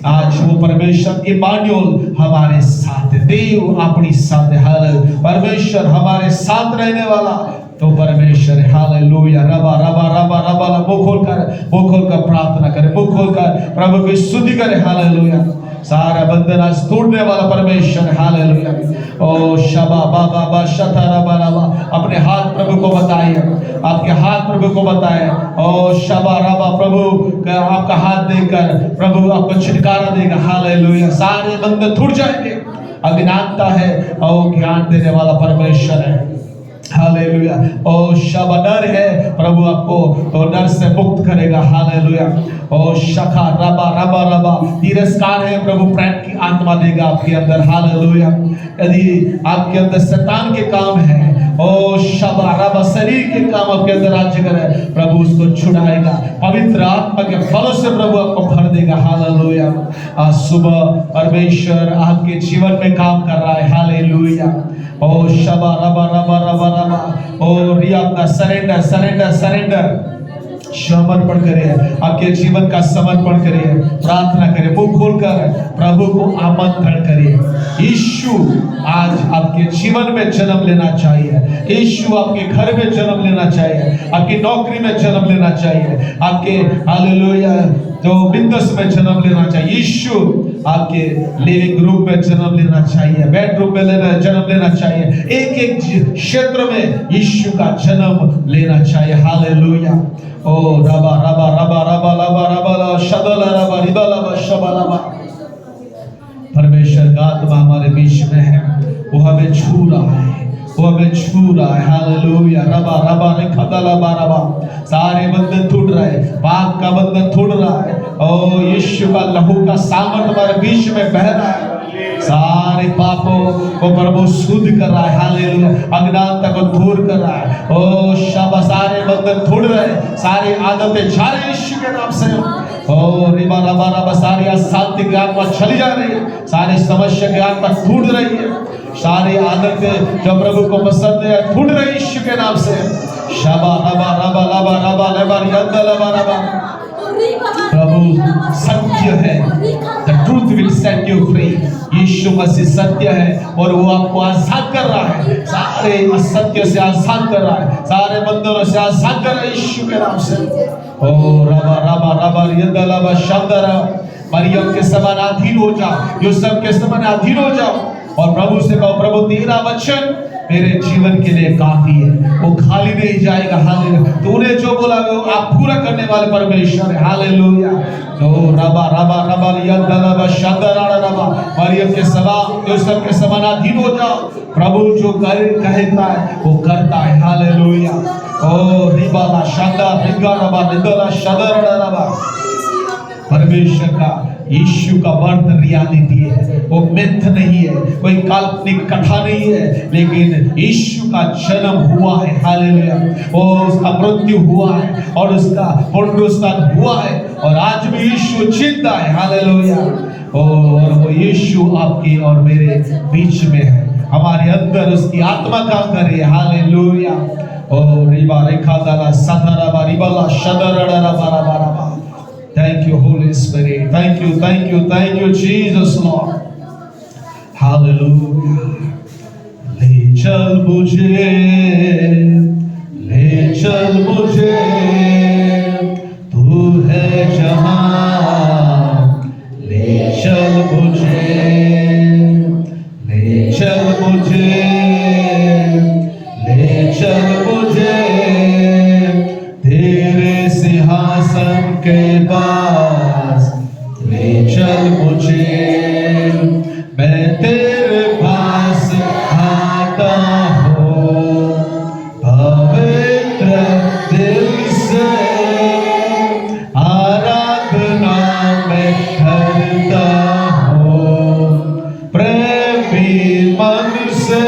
आज वो परमेश्वर इमानुएल हमारे साथ है, देव अपनी साथ है। हालेलुया। परमेश्वर हमारे साथ रहने वाला तो परमेश्वर। हालेलुया। रबा रबा रबा रबा, मुंह खोलकर प्रार्थना करें, मुंह खोलकर प्रभु की स्तुति करें। हालेलुया। सारा बंधन आज तोड़ने वाला परमेश्वर। हालेलुया। ओ शबा बाबा बा शता रबा रबा, अपने हाथ प्रभु को बताइए, आपके हाथ प्रभु को बताएं। ओ शबा रबा, प्रभु का आपका हाथ देकर प्रभु आपको छुटकारा देगा। हालेलुया। सारे बंधन टूट जाएंगे। अज्ञानता है और ज्ञान देने वाला परमेश्वर है। हालेलुया। ओ शबा, डर है, प्रभु आपको तो डर से मुक्त करेगा। हालेलुया। ओ शखा रबा रबा रबा, तिरस्कार है, प्रभु प्रेम की आत्मा देगा आपके अंदर। हालेलुया। यदि आपके अंदर शैतान के काम है, ओ शबा रबा, शरीर के काम आपके अंदर राज्य करे, प्रभु उसको छुड़ाएगा, पवित्र आत्मा के फलों से प्रभु आपको भर देगा। हालेलुया। आज सुबह परमेश्वर आपके जीवन में काम कर रहा है। हालेलुया। ओ शबा रबा रबा रबा रबा, ओ रिया अपना सरेंडर सरेंडर सरेंडर, समर्पण करिए, आपके जीवन का समर्पण करिए, प्रार्थना करिए, मुंह खोलकर प्रभु को आमंत्रण करिए। यीशु आज आपके जीवन में जन्म लेना चाहिए। यीशु आपके घर में जन्म लेना चाहिए, आपकी नौकरी में जन्म लेना चाहिए, आपके हालेलुया जो बिजनेस में जन्म लेना चाहिए। यीशु आपके लिविंग रूम में जन्म लेना चाहिए, बेडरूम में जन्म लेना चाहिए, एक एक क्षेत्र में यीशु का जन्म लेना चाहिए। हालेलुया। ओ रबा रबा रबा रबा रबा रबा शबला रबा रिबला शबला, परमेश्वर का आत्मा हमारे बीच में है, वो हमें छू रहा है, वो हमें छू रहा है। हालेलुया। रबा रबा रिखदला रबा, सारे बंधन टूट रहे, पाप का बंधन टूट रहा है। ओ यीशु का लहू का सामर्थ हमारे बीच में बह रहा है, सारे पापों को प्रभु शुद्ध कर रहा है। हालेलुया। अज्ञानता को दूर कर रहा है। ओ शबा, सारे बंधन टूट रहे, सारी आदतें जा रही यीशु के नाम से। ओ रिबा रबा रबा, सारी अशांति की आत्मा चली जा रही है, सारी समस्या की आत्मा टूट रही है, सारी आदतें जो प्रभु को पसंद है टूट रही यीशु के नाम से। शबा रबा रबा रबा रबा रबा रबा रबा, प्रभु सत्य है, the truth will set you free। यीशु मसीह सत्य है और वो आपको आजाद कर रहा है, सारे असत्य से आजाद कर रहा है, सारे बंधनों से आजाद कर रहा है यीशु के नाम से। ओ रबा रबा रबा यदलबा शब्दरा, मरियम के समान अधीन हो जाओ, यूसुफ के समान अधीन हो जाओ और प्रभु से कहो, प्रभु तेरा वचन मेरे जीवन के लिए काफी है, वो खाली नहीं जाएगा। हालेलुया। तूने जो बोला वो आप पूरा करने वाले परमेश्वर है। हालेलुया। तो रबा रबा रबा यदलबा शब्दरा रबा, मरियम के समान यूसुफ के समान अधीन हो जाओ, प्रभु जो कहता है वो करता है। हालेलुया। ओ रिबाला शब्दा रिगा रबा निदला शदरा रबा, परमेश्वर का यीशु का बर्थ रियलिटी है, वो मिथ नहीं है, कोई काल्पनिक कथा नहीं है, लेकिन यीशु का जन्म हुआ है। हालेलुया। वो उसका मृत्यु हुआ है और उसका पुनरुत्थान हुआ है और आज भी यीशु जिंदा है। हालेलुया। और वो यीशु आपके और मेरे बीच में है, हमारे अंदर उसकी आत्मा काम कर रही है। हालेलुया। ओ रिबा रेखा दाला सदरा बारिबाला शदरडरा बाराबारा। Thank you, Holy Spirit. Thank you, thank you, thank you, Jesus, Lord. Hallelujah. ले चल मुझे, ले चल मुझे, तू है जहां। ले चल मुझे, ले चल मुझे, ले चल मुझे, तेरे सिंहासन के पास ले चल मुझे। मैं तेरे पास आता हूँ पवित्र दिल से, आराधना मैं करता हूँ प्रेमी मन से।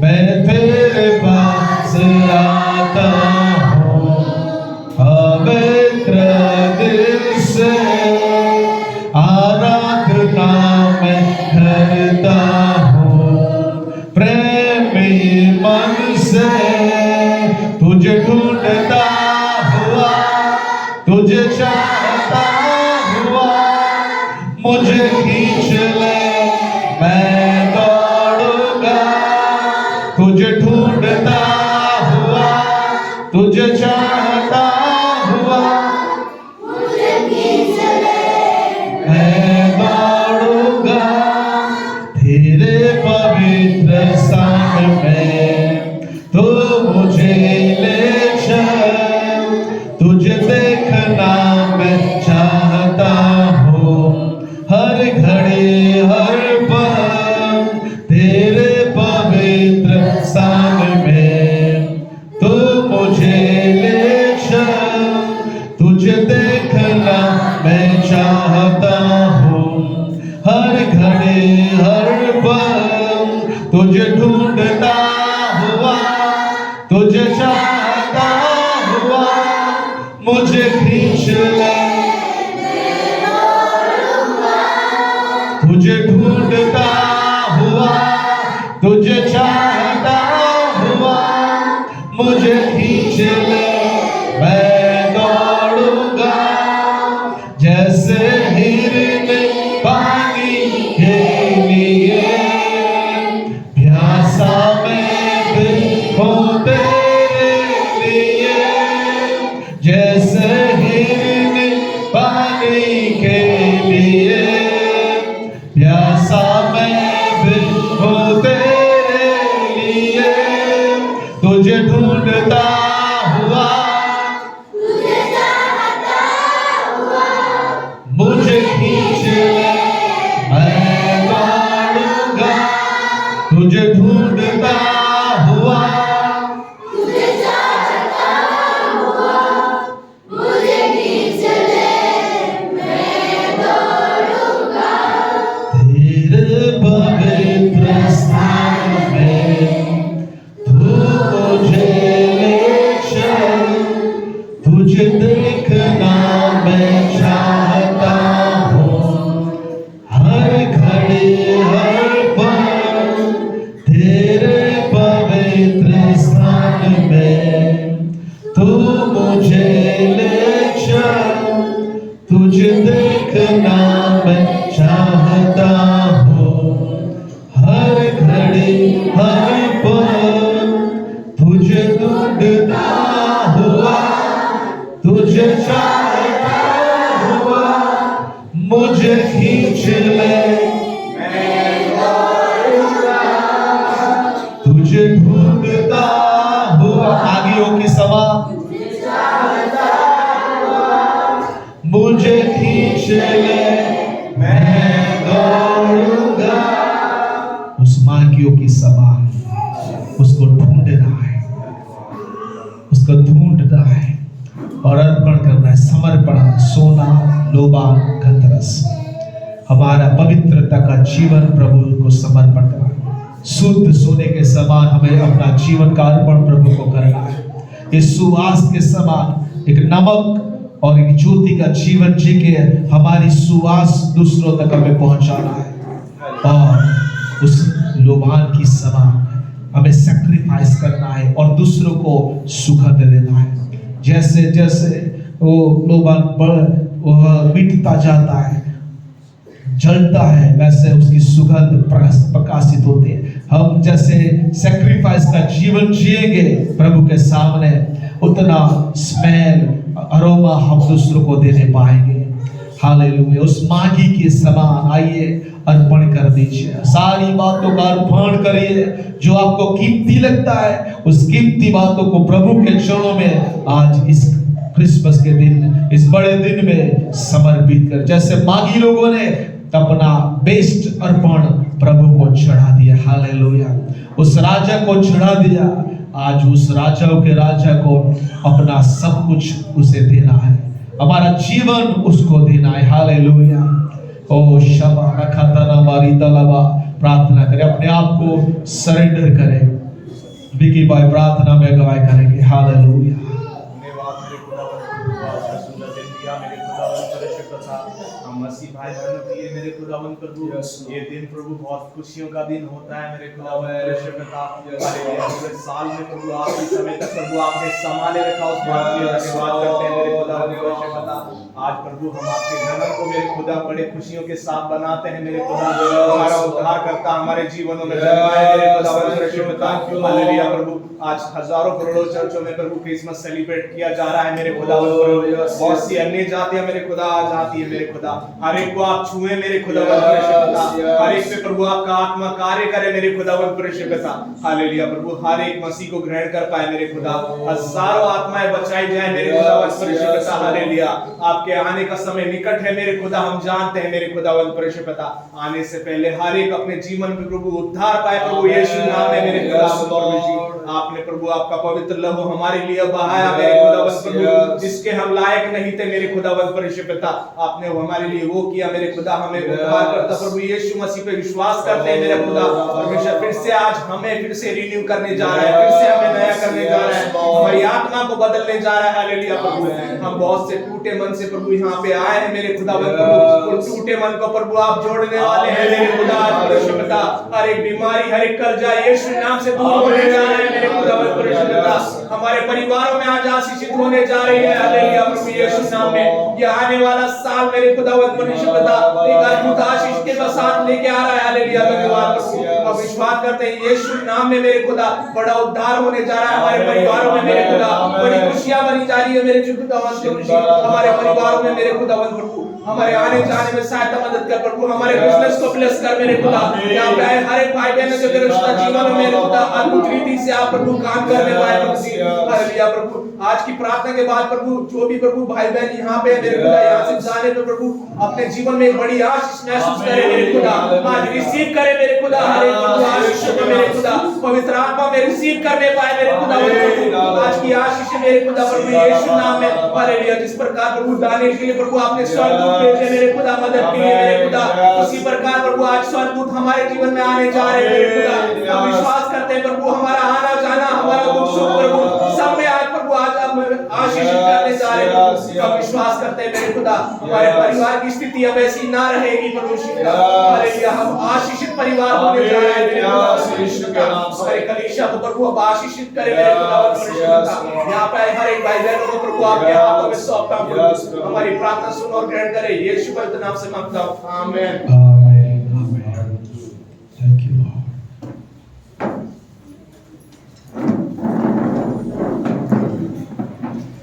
मैं तेरे पास आता हूँ पवित्र दिल से, आराधना मैं करता हूँ प्रेमी मन से। तुझे ढूंढता हुआ, तुझे चाहता हुआ, मुझे खींच ले मैं दौड़ूंगा। तुझे ढूंढता हुआ, तुझे चाहता हुआ, मुझे खींच ले मैं दौड़ूंगा। तेरे पवित्र स्थान में तू मुझे ले चल, तुझे देखना मैं चाहता हूँ हर घड़ी हर पल। तेरे पवित्र स्थान में तू मुझे ले चल, तुझे देखना मैं चाहता हूँ हर घड़ी हर पल। तुझे ढूंढता हुआ, तुझे चाहता हुआ, मुझे खींच ले तुझे ढूंढता हुआ, तुझे चाहता हुआ, मुझे खींच ले मैं दौड़ूंगा। जैसे हिरन पानी के लिए प्यासा मैं भी हूँ तेरे लिए। जैसे हिरन पानी के लिए प्यासा मैं भी हूँ तेरे लिए। तुझे ढूंढता हुआ, तुझे चाहता हुआ, मुझे खींच ले मैं दौड़ूंगा। तुझे ढूंढता हुआ, तुझे चाहता हुआ, मुझे खींच ले मैं दौड़ूंगा। तेरे पवित्र स्थान में तू मुझे ले चल, तुझे देखना मैं चाहता हूँ हर घड़ी हर पल। तेरे पवित्र स्थान में तू मुझे ले चल, तुझे देखना मैं चाहता हूँ हर घड़ी हर पल। तुझे ढूंढता हुआ, तुझे चाहता हुआ, मुझे खींच ले मैं दौड़ूंगा। तुझे ढूंढता हुआ, आगियों की सभा, मुझे खींच ले मैं दौड़ूंगा। उस मार्गियों की सवार उसको ढूंढ रहा है, उसको ढूंढ रहा है। और अर्पण करना है, समर्पण, सोना, लोबान, गंधरस। हमारा पवित्रता का जीवन प्रभु को समर्पण करना है। शुद्ध सोने के समान हमें अपना जीवन का अर्पण प्रभु को करना है। इस सुवास के समान एक नमक और एक ज्योति का जीवन जी के हमारी सुवास दूसरों तक हमें पहुंचाना है और उस लोबान की समान हमें सैक्रिफाइस करना है और दूसरों को सुगंध देना है। जैसे जैसे वो लोबान मिटता जाता है, जलता है, वैसे उसकी सुगंध प्रकाशित होती है। हम जैसे सैक्रिफाइस का जीवन जिएंगे प्रभु के सामने, उतना स्मेल, अरोमा हम दूसरों को देने पाएंगे। हालेलुया। उस मागी के समान आइए अर्पण कर दीजिए, सारी बातों का अर्पण करिए। जो आपको कीमती लगता है उस कीमती बातों को प्रभु के चरणों में आज इस क्रिसमस के दिन, इस बड़े दिन में समर्पित कर, जैसे मागी लोगों ने अपना बेस्ट अर्पण प्रभु को चढ़ा दिया। हालेलुया। उस राजा को चढ़ा दिया, आज उस राजा के राजा को अपना सब कुछ उसे देना है, हमारा जीवन उसको देना है। हालेलुया। ओ शबा रखतना मारी तलबा, प्रार्थना करें, अपने आप को सरेंडर करें। विकी भाई प्रार्थना में गवाही करेंगे। हालेलुया। मसीह भाई बहनों के लिए मेरे खुदावन प्रभु ये दिन प्रभु बहुत खुशियों का दिन होता है मेरे खुदावन। पूरे साल में प्रभु आप इस समय तक प्रभु आपने संभाले रखा, उस बात के लिए धन्यवाद करते हैं मेरे खुदावन। आज प्रभु हम आपके जन्म को मेरे खुदा बड़े खुशियों के साथ बनाते हैं मेरे खुदा। हमारा उद्धारकर्ता हमारे जीवनों में जन्मा है मेरे खुदावन। हालेलुया प्रभु। आज हजारों करोड़ों चर्चों में प्रभु क्रिसमस सेलिब्रेट किया जा रहा है मेरे खुदावन। बहुत सी अन्य जातियां मेरे खुदा आज आती है मेरे खुदा। हर एक को आप छुए मेरे खुदावन, हर एक पे प्रभु आपका आत्मा कार्य करे मेरे खुदावन परिशुद्धता। हालेलुया प्रभु। हर एक मसीह को ग्रहण कर पाए मेरे खुदा, हजारों आत्माएं बचाई जाए मेरे खुदावन परिशुद्धता। हालेलुया। आपके आने का समय निकट है मेरे खुदा, हम जानते हैं मेरे खुदावन परिशुद्धता। आने से पहले हर एक अपने जीवन में प्रभु उद्धार पाए प्रभु यीशु नाम में मेरे खुदा। आपने प्रभु आपका पवित्र लहू हमारे लिए बहाया मेरे खुदावन प्रभु, जिसके हम लायक नहीं थे मेरे खुदावन परिशुद्धता। आपने हमारे लिए वो किया मेरे खुदा, हमें उद्धार करता प्रभु यीशु मसीह पे विश्वास करते हैं मेरे खुदा। परमेश्वर फिर से आज हमें फिर से रिन्यू करने जा रहा है, फिर से हमें नया करने जा रहा है, हमारी आत्मा को बदलने जा रहा है। हालेलुया प्रभु। हम बहुत से टूटे मन से प्रभु यहाँ पे आए हैं मेरे खुदावन प्रभु, उस टूटे मन को प्रभु आप जोड़ने वाले हैं मेरे खुदा। परिशुद्धता हर एक बीमारी, हर एक कर्जा यीशु नाम से दूर होने जा रहा है मेरे खुदावन परिशुद्धता। हमारे परिवारों में आज आशीषित होने जा रही है। हालेलुया प्रभु यीशु नाम में। ये आने वाला साल मेरे खुदावन परिशुद्धता एक अद्भुत आशीष के साथ लेके आ रहा है। हालेलुया धन्यवाद प्रभु। हम विश्वास करते हैं यीशु नाम में मेरे खुदा बड़ा उद्धार होने जा रहा है हमारे परिवारों में मेरे खुदा। बड़ी खुशियां बनी जा रही है मेरे खुदावन हमारे परिवारों में मेरे खुदावन प्रभु। हमारे आने जाने में सहायता मदद कर प्रभु, हमारे बिजनेस को ब्लेस कर मेरे खुदा। यहाँ पे हर एक भाई बहन जो तेरे रिश्ता जीवन में मेरे खुदा अद्भुत रीति से आप प्रभु काम करने पाए प्रभु। हालेलुया प्रभु। आज की प्रार्थना के बाद प्रभु जो भी प्रभु भाई बहन यहाँ पे मेरे खुदा, यहाँ से जाने तो प्रभु अपने जीवन में एक बड़ी आशीष महसूस करे मेरे खुदा। आज रिसीव करे मेरे खुदा हर एक प्रभु आशीष को मेरे खुदा, पवित्र आत्मा में रिसीव करने पाए मेरे खुदा। आज की आशीष मेरे खुदा प्रभु यीशु नाम में। हालेलुया। जिस प्रकार प्रभु दाने के लिए प्रभु आपने स्वर्गदूत भेजे मेरे खुदा मदद के लिए मेरे खुदा, उसी प्रकार प्रभु आज स्वर्गदूत हमारे जीवन में आने जा रहे हैं मेरे खुदा। हम विश्वास करते हैं प्रभु हमारा आना जाना, हमारा दुख सुख प्रभु सब में आज प्रभु आज आशीष करने जा रहे हैं। हम विश्वास करते हैं मेरे खुदा हमारे परिवार की स्थिति अब ऐसी ना रहेगी प्रभु। हालेलुया। हम आशीषित परिवार होने जा रहे हैं मेरे खुदा। हमारे कलीसिया को प्रभु अब आशीषित करे मेरे खुदा। यहाँ पे हर एक भाई बहनों को प्रभु आपके हाथों में सौंपता हूं। हमारी प्रार्थना सुन और ग्रहण करे यीशु के नाम से मांगता हूं। आमीन।